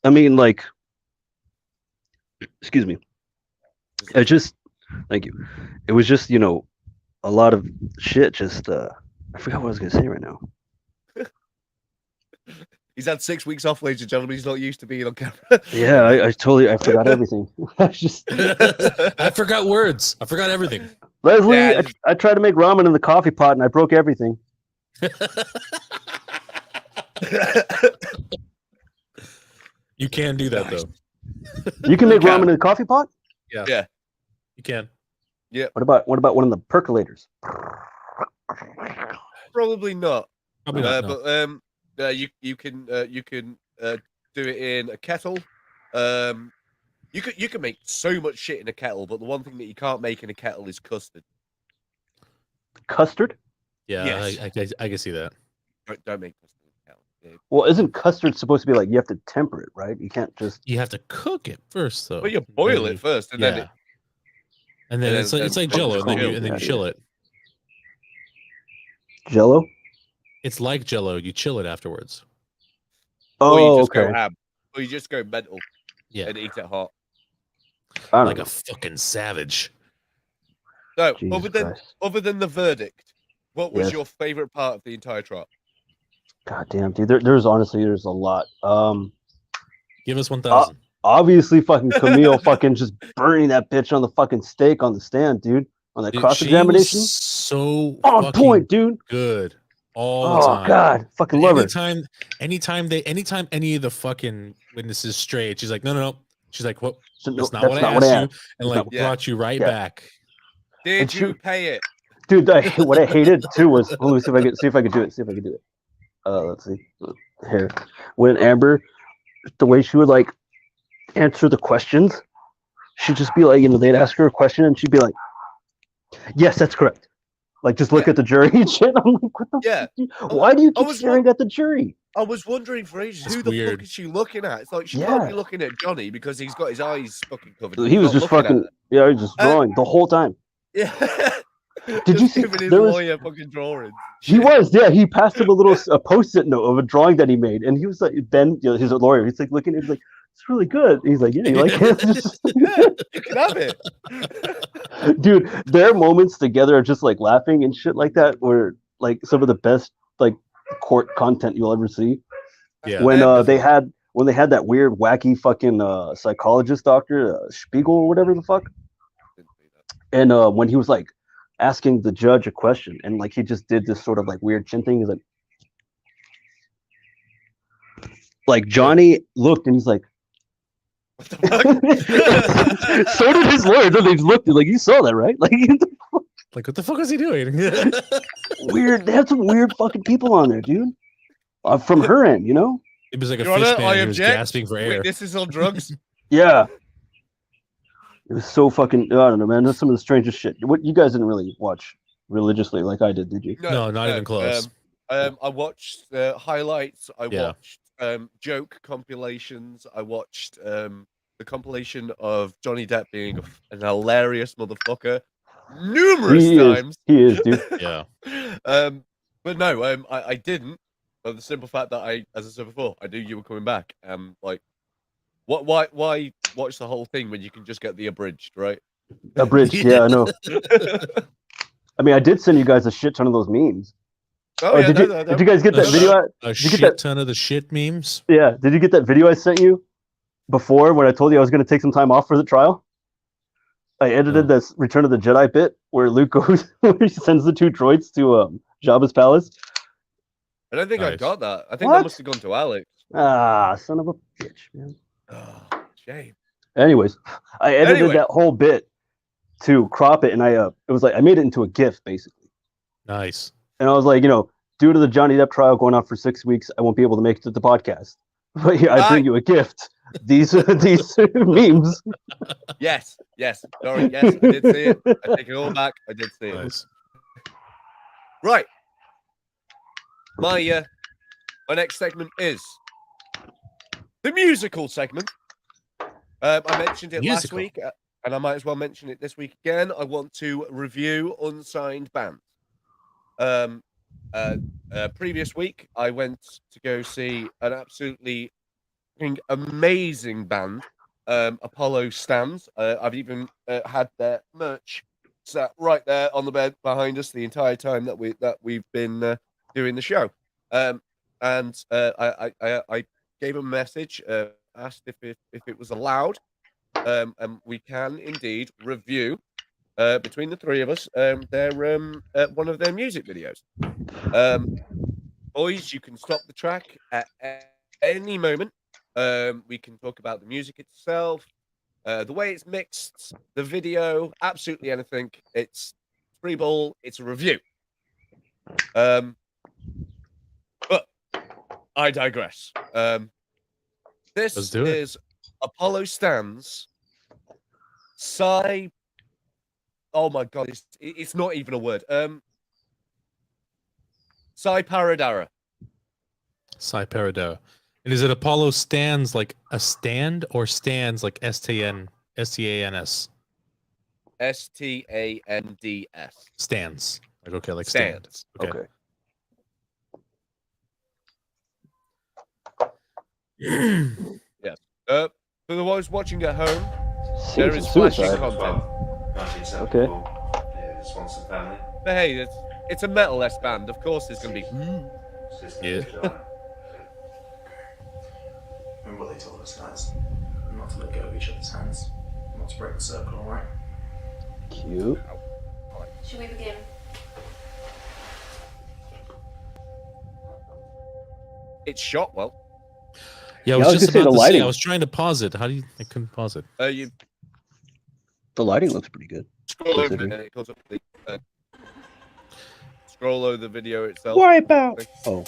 I mean, like, excuse me. Thank you. It was just, a lot of shit. Just, I forgot what I was going to say right now. He's had 6 weeks off, ladies and gentlemen. He's not used to being on camera. Yeah, I forgot everything. I forgot words. I forgot everything. Leslie, I tried to make ramen in the coffee pot and I broke everything. You can do that though. You can make ramen in the coffee pot? Yeah. You can. Yeah. What about one of the percolators? Probably not. Probably not. No. But you can do it in a kettle. You can make so much shit in a kettle, but the one thing that you can't make in a kettle is custard. Custard? Yeah, yes. I can see that. Don't make custard in a kettle. Yeah. Well, isn't custard supposed to be like you have to temper it, right? You can't just. You have to cook it first, though. Well, you boil it first, and then it's like Jello, and then you chill it. Jello? It's like Jello. You chill it afterwards. Or you just okay. go ham. Or you just go mental. Yeah. And eat it hot. Like a fucking savage. No, other than the verdict, what was your favorite part of the entire trial? God damn, dude. There's a lot. Give us 1,000. Obviously, fucking Camille fucking just burning that bitch on the fucking stake on the stand, dude. On that cross-examination. So on point, dude. Good. All the time. Oh God, fucking love her. Anytime any of the fucking witnesses strayed, she's like, no. She's like, what? That's not what I asked you, and like brought you right back. Did you pay it, dude? What I hated too was let me see if I could do it. Let's see here. When Amber, the way she would like answer the questions, she'd just be like, they'd ask her a question and she'd be like, "Yes, that's correct." Like, just look at the jury and shit. I'm like, what the fuck? Why do you keep staring at the jury? I was wondering for ages, who the fuck is she looking at? It's like, she can't be looking at Johnny because he's got his eyes fucking covered. He was just fucking, he was just drawing the whole time. Yeah. Did you see? His lawyer fucking drawing. He was, he passed him a post-it note of a drawing that he made. And he was like, Ben, his lawyer, he's like looking, he's like, it's really good. He's like, yeah, you like it? You can have it. Dude, their moments together are just like laughing and shit like that were like some of the best like court content you'll ever see. Yeah. When they had that weird wacky fucking psychologist doctor, Spiegel or whatever the fuck. And when he was like asking the judge a question and like he just did this sort of like weird chin thing, he's like Johnny looked and he's like, So did his lawyer. They looked like you saw that, right? Like what the fuck was he doing? Weird. They had some weird fucking people on there, dude. From her end, you know. It was like a Your fish Honor, man I who was object. gasping for air. This is on drugs. Yeah. It was so fucking. I don't know, man. That's some of the strangest shit. What you guys didn't really watch religiously like I did you? No, not even close. I watched highlights. I watched joke compilations. I watched the compilation of Johnny Depp being an hilarious motherfucker numerous times. He is, dude. Yeah. But no, I didn't. For the simple fact that as I said before, I knew you were coming back. Like, why watch the whole thing when you can just get the abridged, right? Abridged, yeah, I know. I mean, I did send you guys a shit ton of those memes. Oh, yeah, did you guys get that video? A shit ton of the shit memes. Yeah. Did you get that video I sent you before when I told you I was going to take some time off for the trial? I edited this Return of the Jedi bit where Luke goes, where he sends the 2 droids to Jabba's palace. I don't think I got that. I think What? that must have gone to Alex. Ah, son of a bitch, man. Oh, shame. Anyways, I edited that whole bit to crop it, and it was like I made it into a GIF basically. Nice. And I was like, due to the Johnny Depp trial going on for 6 weeks, I won't be able to make it to the podcast. But here, I bring you a gift. These memes. Yes. Sorry, yes, I did see it. I take it all back. I did see it. Right. My next segment is the musical segment. I mentioned it last week, and I might as well mention it this week again. I want to review unsigned bands. Previous week, I went to go see an absolutely amazing band, Apollo Stands. I've even had their merch sat right there on the bed behind us the entire time that we've been doing the show. I gave a message, asked if it was allowed, and we can indeed review between the 3 of us their one of their music videos. Boys, you can stop the track at any moment. We can talk about the music itself, the way it's mixed, the video, absolutely anything. It's free ball. It's a review. But I digress. This is Apollo Stands. Oh my god, it's not even a word. Sai Paradara. Sai Paradara. And is it Apollo Stands like a stand or stands like STANS? STANS. Stands. Like okay, like stands. Okay. Yes. For the ones watching at home, there is flashing content. Okay. But hey, it's a metal-esque band. Of course, there's going to be. Yeah. Remember what they told us, guys? Not to let go of each other's hands, not to break the circle. All right. Cute. Should we begin? It's shot well. Yeah, I was just about to say, I was trying to pause it. How do you? I couldn't pause it. The lighting looks pretty good. Scroll over and it goes up the. Scroll over the video itself. Wipe out. Oh.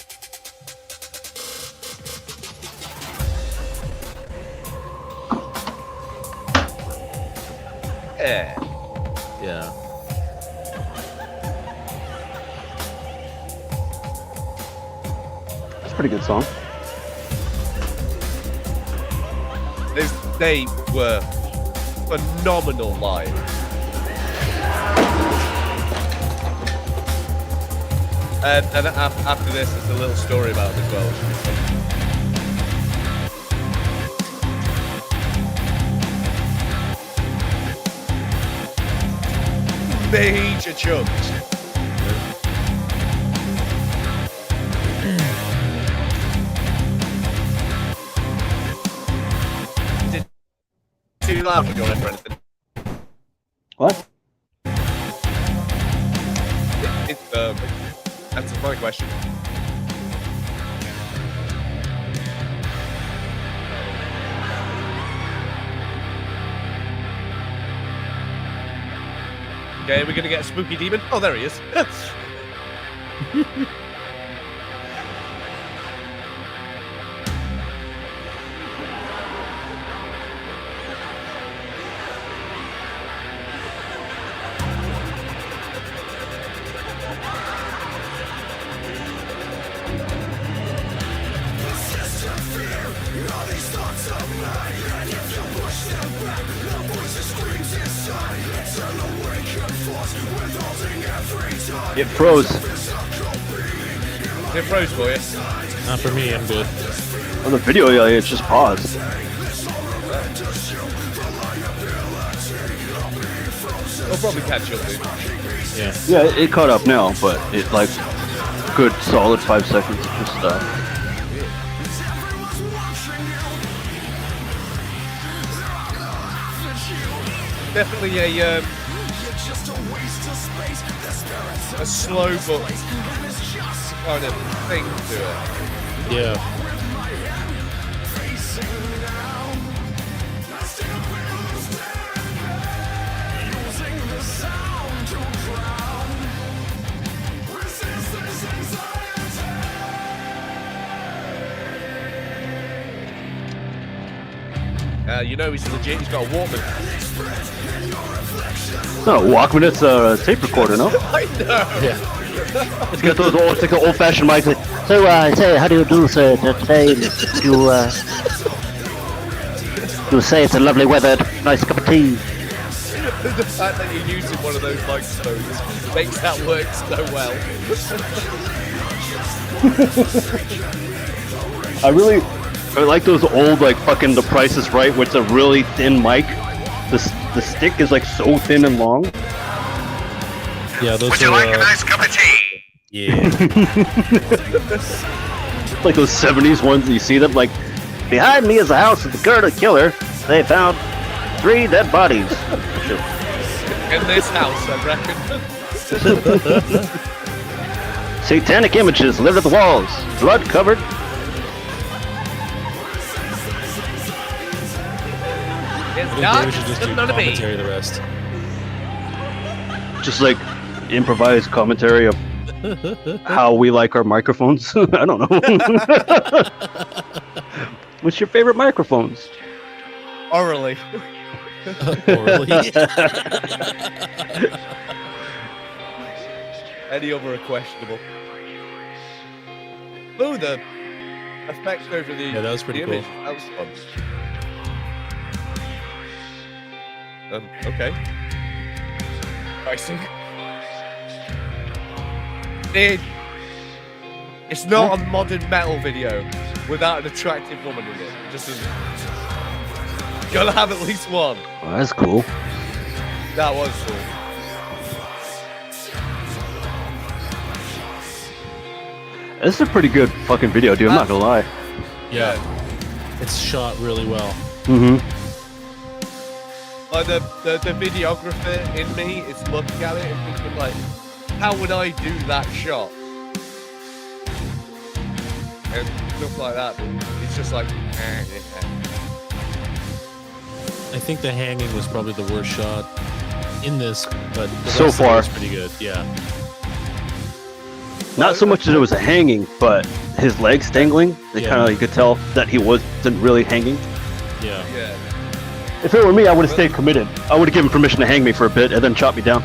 Yeah. Yeah. It's a pretty good song. They were phenomenal live. And after this, there's a little story about it as well. Major chunks. Too loud for your end or anything? What? That's a funny question. Okay, we're gonna get a spooky demon. Oh, there he is. It froze. It froze for you. Not for me. I'm good. On the video, yeah, it's just paused. We'll probably catch up, dude. Yeah. Yeah, it caught up now, but it like good solid 5 seconds of just Definitely a slow but kind of thing to it. Yeah. You know he's legit. He's got a Walkman. no Walkman. It's a tape recorder, no? I know. Yeah. It's got those old, it's like an old-fashioned mics. Like, So, say, how do you do, sir? Today, you say it's a lovely weather, nice cup of tea. The fact that you're using one of those microphones makes that work so well. I like those old, like, fucking The Price is Right, where it's a really thin mic. The stick is, like, so thin and long. Yeah, those Would you like a nice cup of tea? Yeah. Like those 70s ones that you see them, like, behind me is the house of the girdle killer. They found 3 dead bodies. In this house, I reckon. Satanic images live at the walls. Blood covered. It's I think not David should just do gonna be. commentary the rest. Just like improvised commentary of how we like our microphones. I don't know. What's your favorite microphones? Orally. Orally. Any other are questionable. Oh, the effects over the Yeah, that was pretty the cool. image. That was fun. Okay. Pricing. It's not a modern metal video without an attractive woman in it. It just isn't. Gotta have at least one. Oh, that's cool. That was cool. This is a pretty good fucking video, dude. I'm not gonna lie. Yeah. It's shot really well. Mm-hmm. Like the videographer in me is looking at it and thinking like, how would I do that shot? And stuff like that. It's just like, yeah. I think the hanging was probably the worst shot in this, but the So rest of it far. was pretty good. Yeah. Not so much that it was a hanging, but his legs dangling. They Yeah. kind of, you could tell that he wasn't really hanging. Yeah. Yeah. If it were me, I would have stayed committed. I would have given permission to hang me for a bit and then chop me down.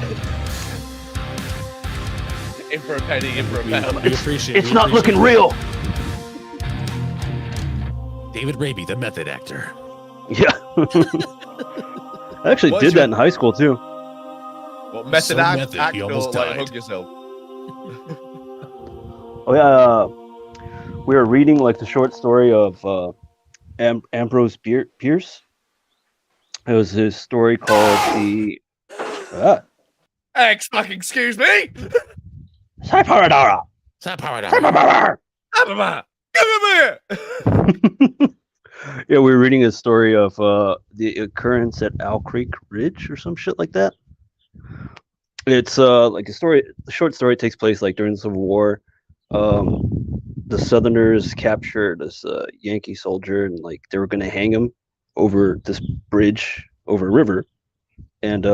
In for a penny, in for a pound. We appreciate It's we not appreciate looking real. David Raby, the method actor. Yeah. I actually What's did your- that in high school too. What method So act, method, act he or almost like died. hug yourself? Oh yeah, we were reading like the short story of Ambrose Pierce. It was his story called the. Excuse me. Saparadara. Saparadara. Abba, give him here. Yeah, we were reading a story of the occurrence at Owl Creek Ridge or some shit like that. It's like a story. The short story takes place like during the Civil War. The Southerners captured this Yankee soldier, and like they were gonna hang him over this bridge over a river, and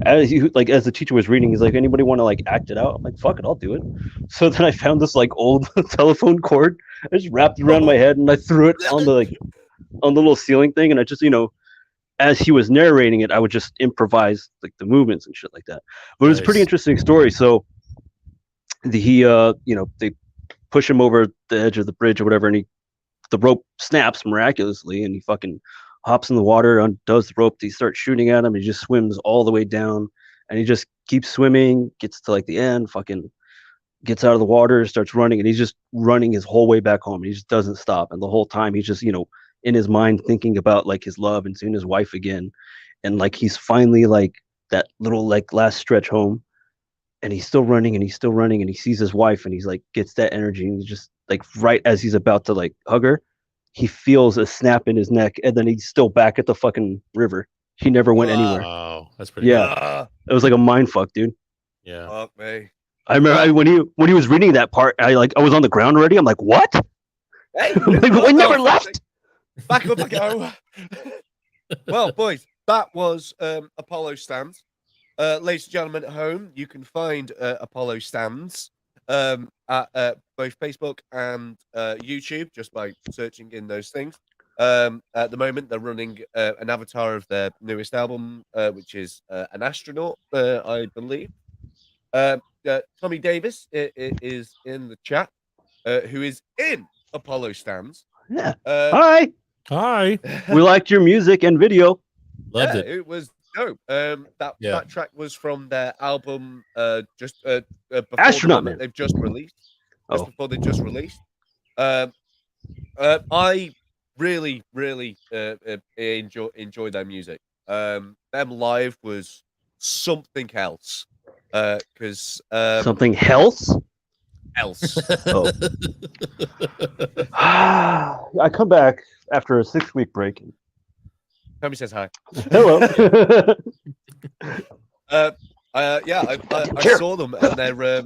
as the teacher was reading, he's like, anybody want to like act it out? I'm like, fuck it, I'll do it. So then I found this like old telephone cord. I just wrapped it around my head and I threw it on the little ceiling thing, and I just as he was narrating it, I would just improvise like the movements and shit like that. But it was a pretty interesting story. So they push him over the edge of the bridge or whatever, and the rope snaps miraculously, and he fucking hops in the water, undoes the rope. He starts shooting at him. He just swims all the way down, and he just keeps swimming. Gets to like the end, fucking gets out of the water, starts running, and he's just running his whole way back home. He just doesn't stop, and the whole time he's just in his mind thinking about like his love and seeing his wife again, and like he's finally like that little like last stretch home, and he's still running and he's still running, and he sees his wife, and he's like gets that energy, and he's just like right as he's about to like hug her, he feels a snap in his neck, and then he's still back at the fucking river. He never went anywhere. Oh, that's pretty good. It was like a mind fuck, dude. Yeah. Fuck me. I remember when he was reading that part, I was on the ground already. I'm like, what? Hey, I never left. Back up I go. Well, boys, that was Apollo Stands. Ladies and gentlemen at home, you can find Apollo Stands at both Facebook and YouTube just by searching in those things. At the moment, they're running an avatar of their newest album, which is an astronaut, I believe. Tommy Davis is in the chat, who is in Apollo Stands. Yeah. Hi. We liked your music and video. Loved it. It was dope. That track was from their album just before Astronaut Man. they've just released. Just before they just released. I really enjoy their music. Them live was something else. Because something else. Oh. I come back after a 6-week break. Tommy says hi. Hello. I saw them, and their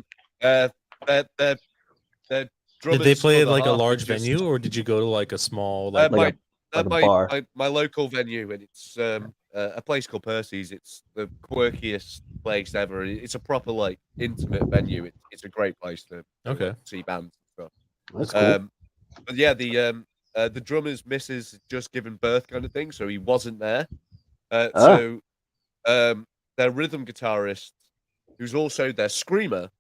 did they play at like a large venue, or did you go to like a small like a bar? My local venue, and it's a place called Percy's. It's the quirkiest place ever. It's a proper like intimate venue. It's a great place to see bands and stuff. That's cool. But yeah, the drummer's missus had just given birth kind of thing, so he wasn't there. So their rhythm guitarist, who's also their screamer,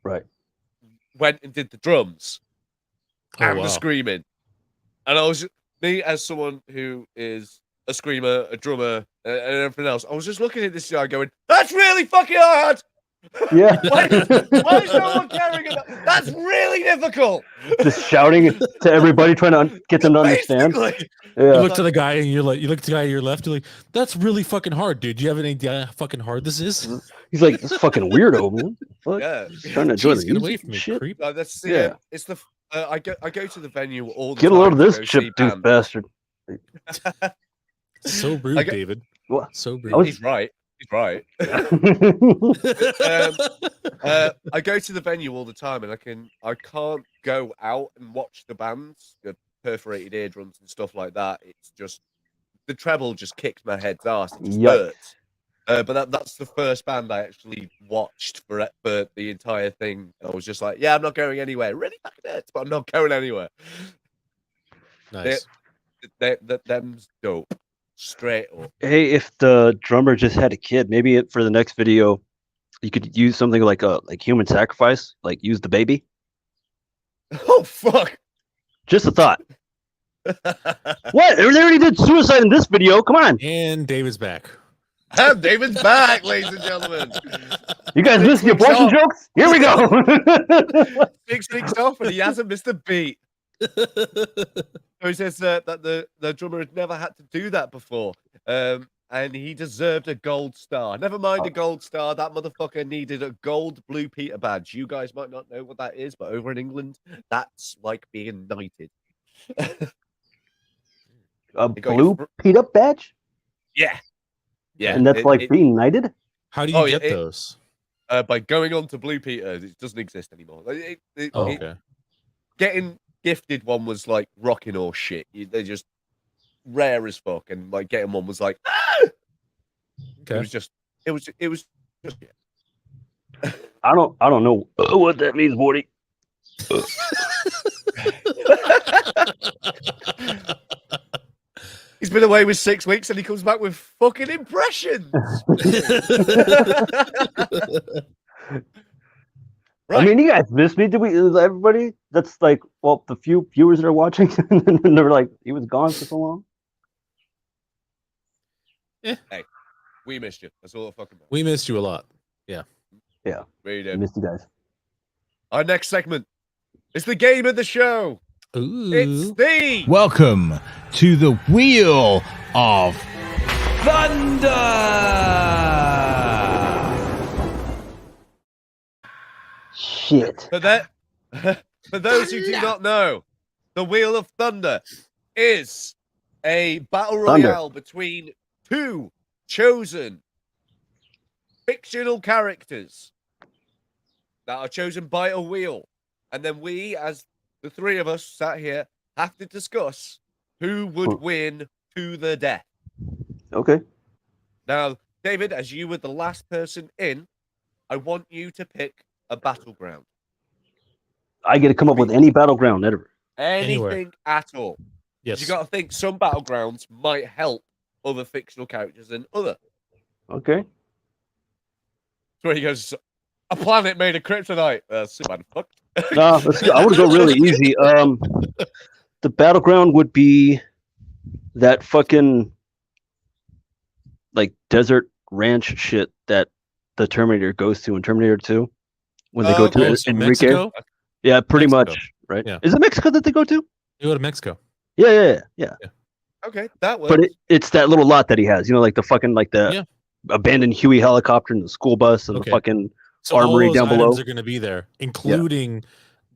right, went and did the drums and the screaming. And I was, me as someone who is a screamer, a drummer, and everything else, I was just looking at this guy going, that's really fucking hard! Yeah. Why is no one caring about that? That's really difficult! Just shouting to everybody, trying to get them to understand. You look to the guy and you look to the guy to your left, you're like, that's really fucking hard, dude. Do you have any idea how fucking hard this is? He's like, this fucking weirdo, man. Fuck? Yeah. He's trying to enjoy the Get away music from and me, shit. creep. No, that's it's the I go to the venue all the Get time. a load of this to go chip see tooth bands. bastard. So rude, David. What? So rude. He's right. He's right. I go to the venue all the time, and I can't go out and watch the bands, the perforated eardrums and stuff like that. It's just the treble just kicks my head's ass. It just hurts. But that's the first band I actually watched for the entire thing. I was just like, yeah, I'm not going anywhere. It really fucking hurts, but I'm not going anywhere. Nice. Them's dope. Straight up. Hey, if the drummer just had a kid, maybe for the next video, you could use something like human sacrifice, like use the baby. Oh fuck! Just a thought. What? They already did suicide in this video. Come on. And David's back. And David's back, ladies and gentlemen. You guys missed the abortion jokes? Here we go. 6 weeks off, and he hasn't missed a beat. So he says that the drummer had never had to do that before, and he deserved a gold star. Never mind a gold star, that motherfucker needed a gold Blue Peter badge. You guys might not know what that is, but over in England, that's like being knighted. A Blue Peter badge? Yeah. Yeah. And that's being knighted? How do you get those? By going on to Blue Peter. It doesn't exist anymore. Okay. Getting gifted one was like rocking or shit. They're just rare as fuck, and like getting one was like Okay. It was just. I don't know what that means, Morty. He's been away with 6 weeks and he comes back with fucking impressions. I mean, you guys missed me. Did we? Everybody? That's like, well, the few viewers that are watching, and they're like, he was gone for so long. Yeah. Hey, we missed you. That's all I fucking know. We missed you a lot. Yeah. Yeah. We did. Missed you guys. Our next segment is the game of the show. Ooh. It's the Welcome to the Wheel of Thunder. Shit. For those who do not know, the Wheel of Thunder is a battle royale between two chosen fictional characters that are chosen by a wheel. And then we, as the three of us sat here, have to discuss who would win to the death. Okay. Now, David, as you were the last person in, I want you to pick a battleground. I get to come up with any battleground ever. Anything at all. Yes. You got to think some battlegrounds might help other fictional characters than other. Okay. So he goes, a planet made of kryptonite. Superman fucked. No, let's go. I want to go really easy. The battleground would be that fucking like desert ranch shit that the Terminator goes to in Terminator 2 when they go to Enrique. Mexico? Yeah, pretty Mexico. much, right? Yeah. Is it Mexico that they go to? You go to Mexico. Yeah. Okay, that works. But it's that little lot that he has, like the fucking abandoned Huey helicopter and the school bus and the fucking So armory all those down below. items are going to be there, including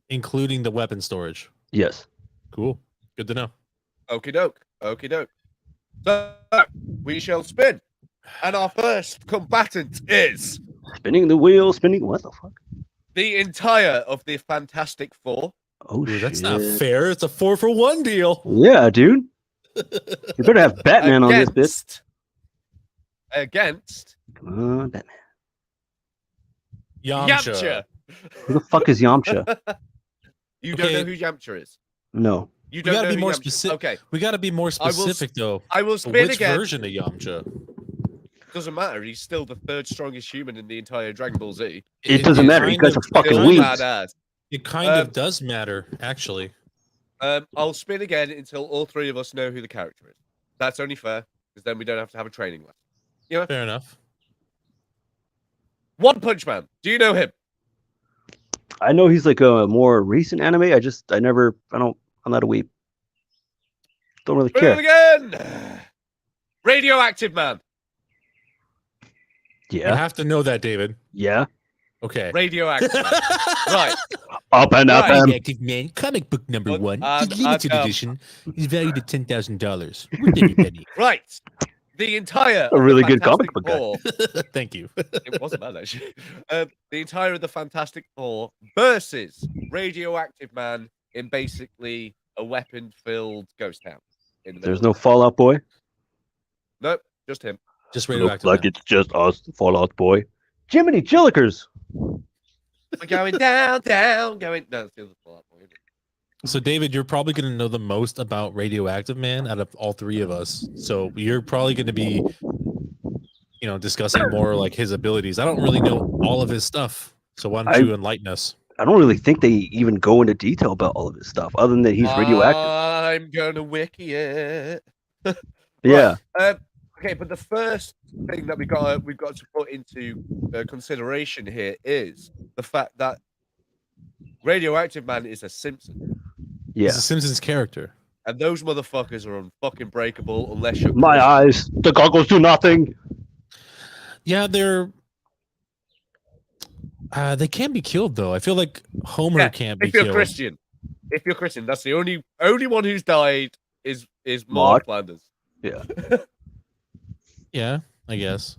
the weapon storage. Yes. Cool. Good to know. Okie doke. So we shall spin. And our first combatant is Spinning the wheel, what the fuck? the entire of the Fantastic Four. Oh, Dude, shit. that's not fair. It's a 4-for-1 deal. Yeah, dude. You better have Batman on this bitch. Against Come on, Batman. Yamcha. Who the fuck is Yamcha? You don't know who Yamcha is? No. You We don't gotta know be who more Yamcha is? specific. Okay. We got to be more specific, though. I will spin Which again. version of Yamcha? Doesn't matter. He's still the third strongest human in the entire Dragon Ball Z. It doesn't matter. You guys are fucking Still weebs. badass. It kind of does matter, actually. I'll spin again until all three of us know who the character is. That's only fair, because then we don't have to have a training lesson. You know? Fair enough. One Punch Man. Do you know him? I know he's like a more recent anime. I'm not a weeb. Don't really Spin care. it again. Radioactive Man. Yeah. You have to know that, David. Yeah. Okay. Radioactive Man. Right. Up and up and Radioactive Man, comic book number 1. The limited edition is valued at $10,000. Worth every penny. Right. The entire a really good Fantastic comic book guy. Four- Thank you. It wasn't bad, actually. The entire of the Fantastic Four versus Radioactive Man in basically a weapon-filled ghost town. There's no Fallout Boy. Nope, just him. Just Looks radioactive. like it's just us, the Fallout Boy. Jiminy Chillikers. We're going down, going. No, it's the other Fallout Boy. So, David, you're probably going to know the most about Radioactive Man out of all three of us. So, you're probably going to be, discussing more like his abilities. I don't really know all of his stuff. So, why don't you enlighten us? I don't really think they even go into detail about all of his stuff, other than that he's radioactive. I'm gonna wiki it. Yeah. Okay, but the first thing that we've got to put into consideration here is the fact that Radioactive Man is a Simpson. Yeah. He's a Simpsons character. And those motherfuckers are unfucking breakable unless you're My eyes, the goggles do nothing. Yeah, they can be killed though. I feel like Homer can't be killed. If you're Christian, that's the only one who's died is Maud Maud Flanders. Yeah. Yeah, I guess.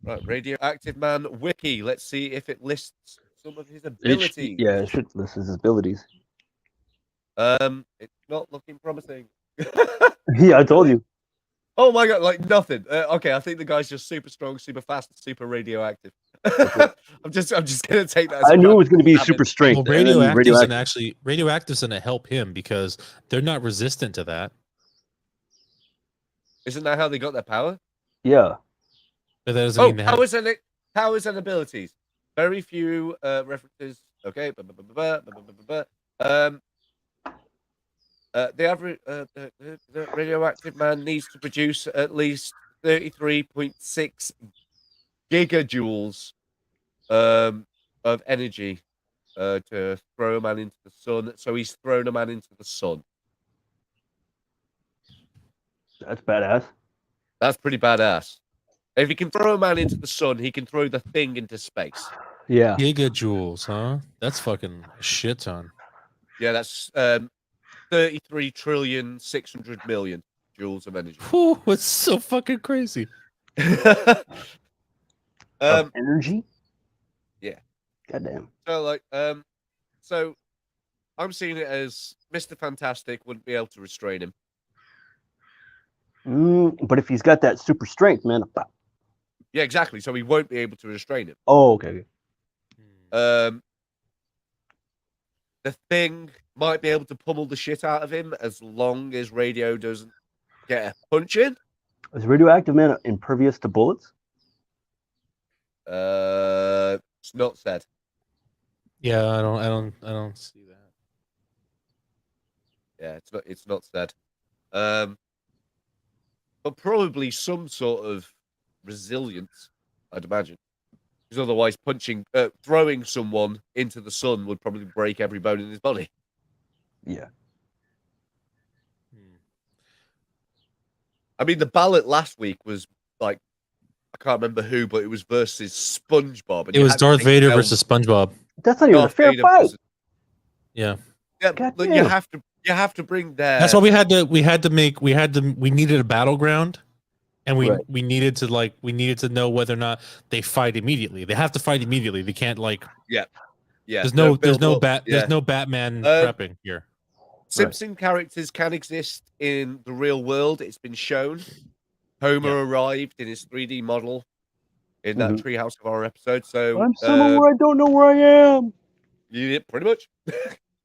Right, Radioactive Man wiki. Let's see if it lists some of his abilities. It should list his abilities. It's not looking promising. Yeah, I told you. Oh my god, like nothing. Okay, I think the guy's just super strong, super fast, super radioactive. I'm just gonna take that. As I knew it was going to be super strength. Well, and then radioactive's gonna help him because they're not resistant to that. Isn't that how they got their power? Yeah. But that doesn't mean they have. Powers and abilities. Very few references. Okay. The average the radioactive man needs to produce at least 33.6 gigajoules of energy to throw a man into the sun. So he's thrown a man into the sun. That's badass. That's pretty badass. If he can throw a man into the sun, he can throw the thing into space. Yeah. Gigajoules, huh? That's fucking a shit ton. Yeah, that's 33,600,000,000 joules of energy. Whew, it's so fucking crazy. Energy? Yeah. Goddamn. So I'm seeing it as Mr. Fantastic wouldn't be able to restrain him. But if he's got that super strength, man. Yeah, exactly. So he won't be able to restrain him. Oh, okay. The thing might be able to pummel the shit out of him as long as Radio doesn't get a punch in. Is radioactive man impervious to bullets? It's not said. Yeah, I don't see that. Yeah, it's not said. But probably some sort of resilience, I'd imagine. Because otherwise throwing someone into the sun would probably break every bone in his body. Yeah. I mean, the ballot last week was like, I can't remember who, but it was versus SpongeBob. And It was Darth Vader versus SpongeBob. That's not even a fair fight. Yeah. Yeah, but you have to bring their. That's why we needed a battleground, and we needed to know whether or not they fight immediately. They have to fight immediately. They can't yeah. There's no Batman prepping here. Simpson characters can exist in the real world. It's been shown. Homer arrived in his 3D model in that Treehouse of Horror episode. So I'm somewhere where I don't know where I am. Yeah, pretty much.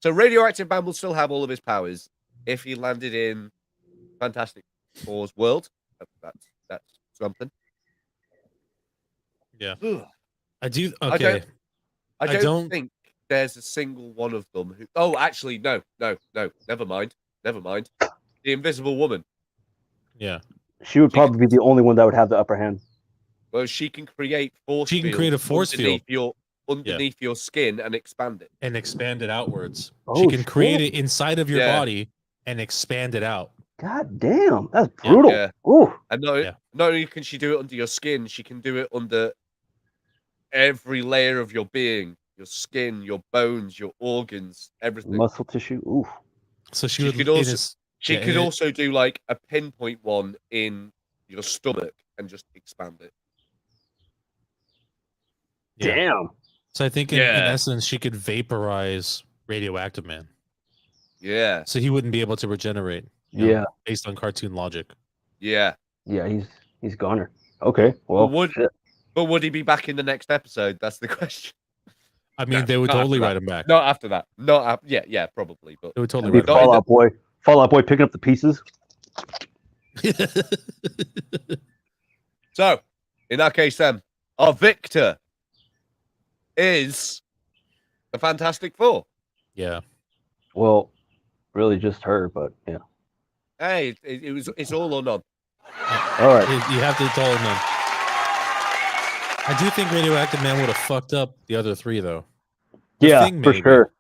So Radioactive Man will still have all of his powers if he landed in Fantastic Four's world. That's something. Yeah. I do. Okay. I don't think there's a single one of them who. Oh, actually, no. Never mind. The Invisible Woman. Yeah. She would probably be the only one that would have the upper hand. Well, she can create force. She can create a force field underneath your skin and expand it. And expand it outwards. Oh, she can create it inside of your body and expand it out. God damn, that's brutal. Yeah. Ooh. And not only can she do it under your skin, she can do it under every layer of your being. Your skin, your bones, your organs, everything. Muscle tissue. Ooh. So she could also do like a pinpoint one in your stomach and just expand it. Yeah. Damn. So I think in essence she could vaporize Radioactive Man. Yeah. So he wouldn't be able to regenerate. Based on cartoon logic. Yeah. Yeah, he's goner. Okay. Well, but would he be back in the next episode? That's the question. I mean, they would totally write him back. Not after that. Yeah, probably. But they would totally write him Fallout Boy. Fallout Boy picking up the pieces. So, in that case, then, our victor is the Fantastic Four. Yeah. Well, really just her, but yeah. Hey, it's all or none. All right. You have to tell him none. I do think Radioactive Man would have fucked up the other three, though. For sure.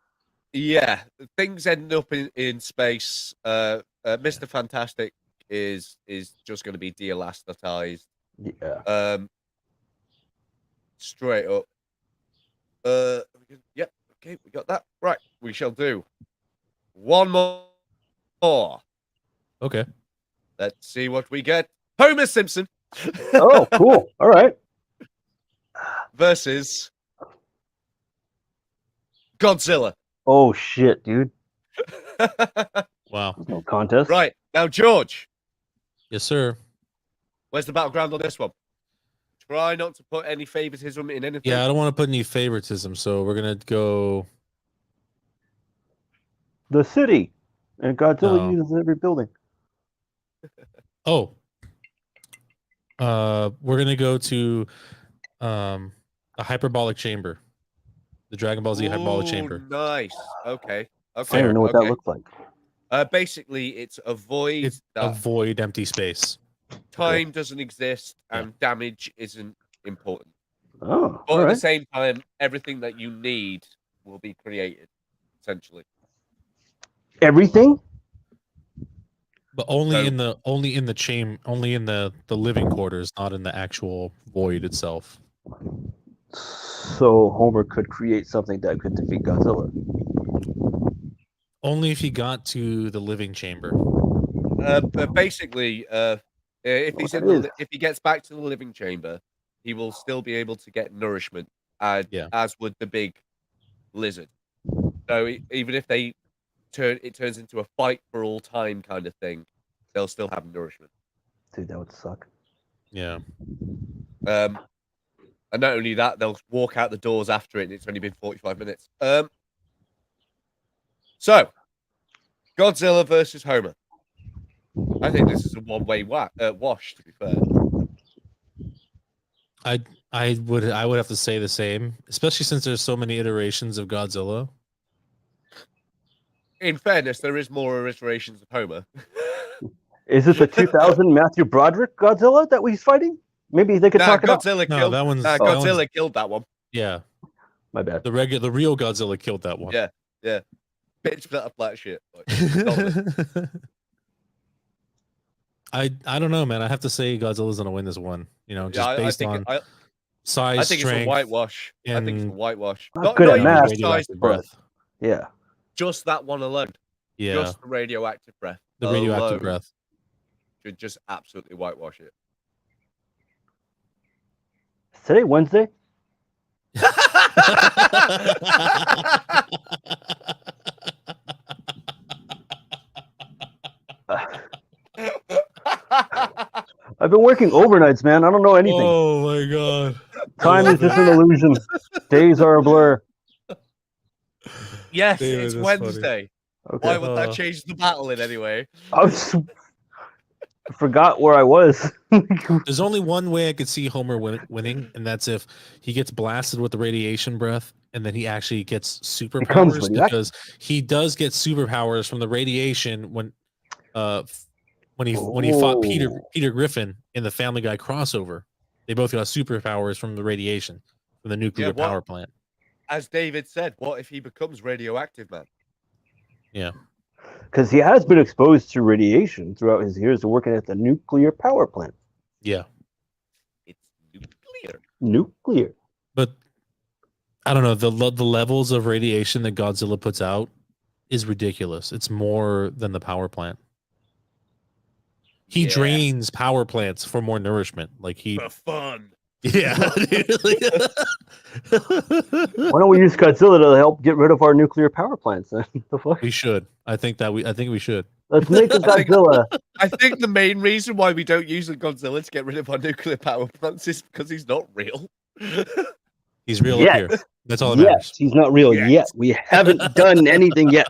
Yeah, things end up in space. Mr. Fantastic is just going to be de-elasticized. Yeah. Straight up. Yep. Okay, we got that. Right, we shall do one more. Okay. Let's see what we get. Homer Simpson. Oh, cool. All right. Versus Godzilla. Oh shit, dude. Wow. No contest. Right. Now, George. Yes, sir. Where's the battleground on this one? Try not to put any favoritism in anything. Yeah, I don't want to put any favoritism, so we're gonna go The city, and Godzilla No. uses every building. Oh. We're gonna go to a hyperbolic chamber. The Dragon Ball Z hyperbolic chamber. Nice. Okay. I Okay. don't know what that looks like. Basically, it's a void. It's a void, empty space. Time doesn't exist, and damage isn't important. Oh, but at the same time, everything that you need will be created, essentially. Everything? But only in the living quarters, not in the actual void itself. So Homer could create something that could defeat Godzilla. Only if he got to the living chamber. But basically, if he's if he gets back to the living chamber, he will still be able to get nourishment, as would the big lizard. So even if it turns into a fight for all time kind of thing, they'll still have nourishment. Dude, that would suck. Yeah. And not only that, they'll walk out the doors after it, and it's only been 45 minutes. So, Godzilla versus Homer. I think this is a one-way wash, to be fair. I would have to say the same, especially since there's so many iterations of Godzilla. In fairness, there is more iterations of Homer. Is it the 2000 Matthew Broderick Godzilla that he's fighting? Maybe they could talk about. Godzilla killed that one. Yeah, my bad. The real Godzilla killed that one. Yeah, bitch flat shit. I don't know, man. I have to say Godzilla's gonna win this one. You know, just based on size, I think strength, it's a whitewash. I think it's a whitewash. Not good at math, but yeah. Just that one alone. Yeah. Just the radioactive breath. The radioactive breath should just absolutely whitewash it. Is today Wednesday? I've been working overnights, man. I don't know anything. Oh my god. Time is just an illusion. Days are a blur. Yes, David, it's that's Wednesday. Okay. Why would that change the battle in any way? I forgot where I was. There's only one way I could see Homer winning, and that's if he gets blasted with the radiation breath, and then he actually gets superpowers, because he does get superpowers from the radiation when he fought Peter Griffin in the Family Guy crossover. They both got superpowers from the radiation from the nuclear power plant. As David said, what if he becomes radioactive, man? Yeah. Because he has been exposed to radiation throughout his years of working at the nuclear power plant. Yeah. It's nuclear. Nuclear. But I don't know, the levels of radiation that Godzilla puts out is ridiculous. It's more than the power plant. He drains power plants for more nourishment. For fun. Yeah. Why don't we use Godzilla to help get rid of our nuclear power plants? The fuck? We should. I think we should. Let's make a Godzilla. I think the main reason why we don't use a Godzilla to get rid of our nuclear power plants is because he's not real. He's real up here. That's all that yes, matters. He's not real yet. We haven't done anything yet.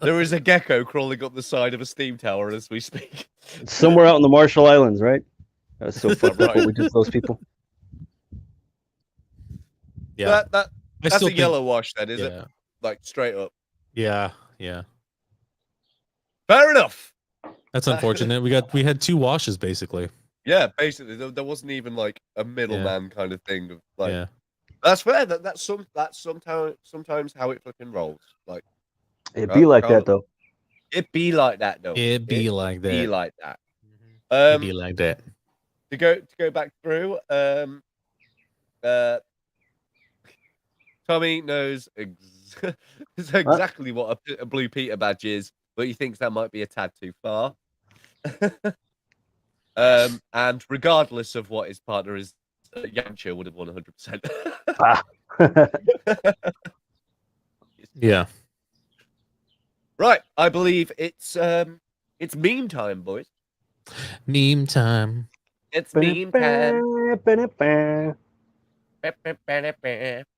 There is a gecko crawling up the side of a steam tower as we speak. Somewhere out in the Marshall Islands, right? That's so fucked up what we did to those people. Yeah. That's a yellow wash then, is it? Like straight up. Yeah. Fair enough. That's unfortunate. We had two washes basically. Yeah, basically there wasn't even like a middleman kind of thing of like that's fair. That's sometimes how it fucking rolls. Like it'd be like that though. It'd be like that though. It'd be like that. Be like that. It'd be like that. To go back through, Tommy knows exactly what a Blue Peter badge is, but he thinks that might be a tad too far. And regardless of what his partner is, Yamcha would have won 100%. Yeah. Right, I believe it's meme time, boys. Meme time. It's meme time.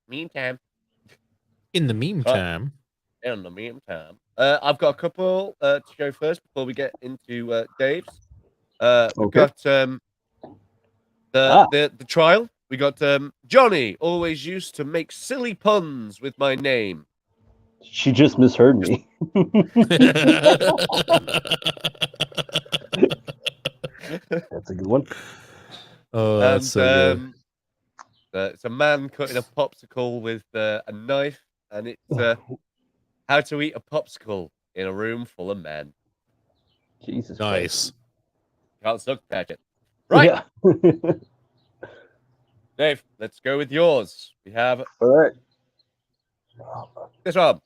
Meme time. In the meantime. In the meantime, I've got a couple to show first before we get into Dave's. We've got the trial. We got Johnny always used to make silly puns with my name. She just misheard me. That's a good one. Oh, that's so good. It's a man cutting a popsicle with a knife, and it's how to eat a popsicle in a room full of men. Jesus Nice. Can't suck that it. Right. Yeah. Dave, let's go with yours. We have all right. This one.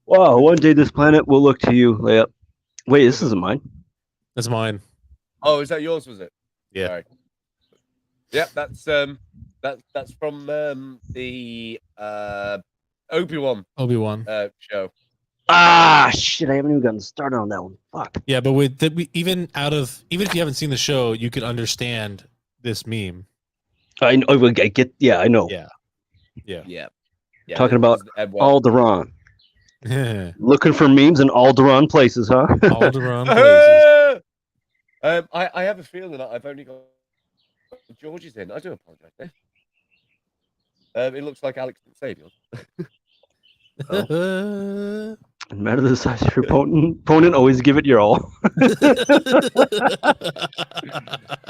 Wow, one day this planet will look to you, Leia. Wait, this isn't mine. That's mine. Oh, is that yours? Was it? Yeah. Sorry. Yep, that's from the Obi-Wan show. Ah, shit! I haven't even gotten started on that one. Fuck. Yeah, but even if you haven't seen the show, you can understand this meme. I know. I get. Yeah, I know. Yeah. Talking about Alderaan. Looking for memes in Alderaan places, huh? Alderaan places. I have a feeling that I've only got George's in. I do apologize. It looks like Alex didn't save yours. No matter the size of your opponent, always give it your all.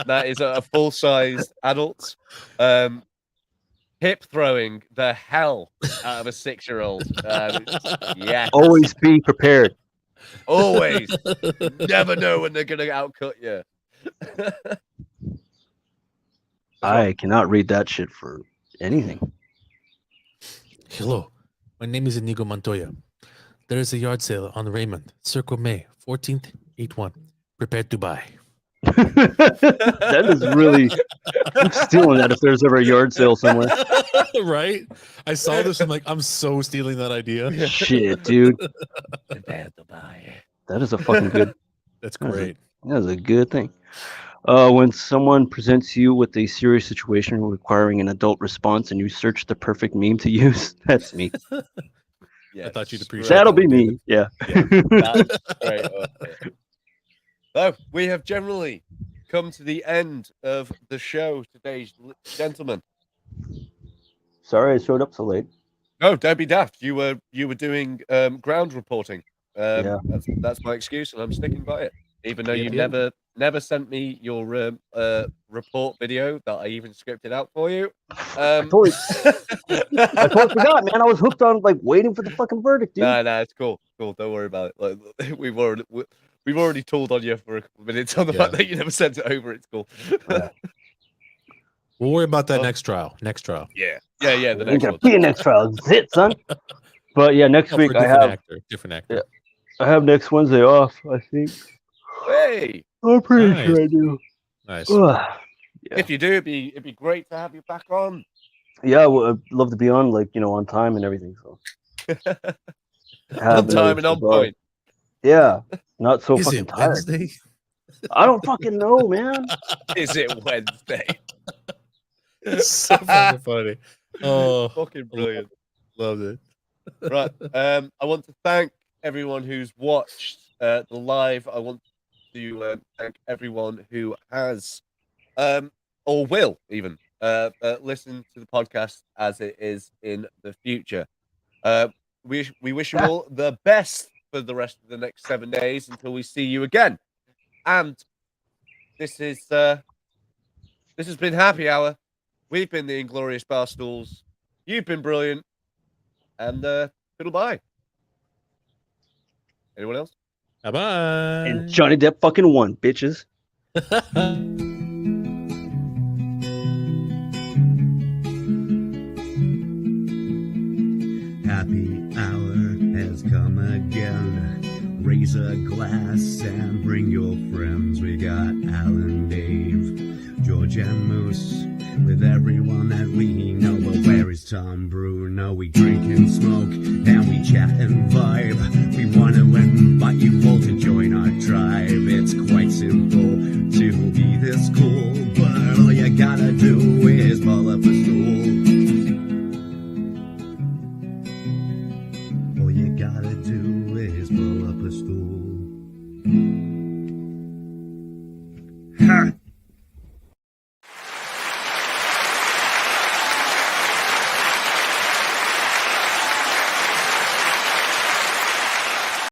That is a full-sized adult. Hip throwing the hell out of a 6-year-old. Yeah. Always be prepared. Always. Never know when they're gonna outcut you. I cannot read that shit for anything. Hello, my name is Inigo Montoya. There is a yard sale on Raymond, Circle May, 14th, 8-1. Prepared to buy. That is really I'm stealing that if there's ever a yard sale somewhere. Right? I saw this. I'm like, I'm so stealing that idea. Shit, dude. Prepared to buy. That is a fucking good. That's great. That is a good thing. When someone presents you with a serious situation requiring an adult response and you search the perfect meme to use, that's me. Yes, I thought you'd appreciate That'll that, be me. Yeah. That's great. So we have generally come to the end of the show today, gentlemen. Sorry I showed up so late. No, don't be daft. You were doing ground reporting. Yeah. That's my excuse, and I'm sticking by it. Even though Yep, you yep. never sent me your report video that I even scripted out for you. I totally forgot, man. I was hooked on like waiting for the fucking verdict, dude. No, it's cool. Don't worry about it. Like we've already tooled on you for a couple of minutes on the fact that you never sent it over. It's cool. We'll worry about that next trial. Yeah. The Ain't next gonna one. be a next trial. That's it, son. But yeah, next week I have different actor. Yeah, I have next Wednesday off, I think. Hey, I'm pretty Nice. sure I do. Nice. if you do, it'd be great to have you back on. Yeah, well, I'd love to be on, like, on time and everything. So On time and on point. Yeah, not so Is fucking it tired. Wednesday? I don't fucking know, man. Is it Wednesday? So fucking funny. Oh, Fucking brilliant. Loved it. Right. I want to thank everyone who's watched the live. I want to thank everyone who has or will even listen to the podcast as it is in the future. We wish you all the best for the rest of the next 7 days until we see you again. And this has been Happy Hour. We've been the Inglorious Barstools. You've been brilliant. And goodbye. Anyone else? Bye-bye. And Johnny Depp fucking won, bitches. Happy hour has come again. Raise a glass and bring your friends. We got Alan, Dave, George, and Moose. With everyone that we know. But where is Tom Bruno? We drink and smoke and we chat and vibe. We want to invite you all to join our tribe. It's quite simple. Ha!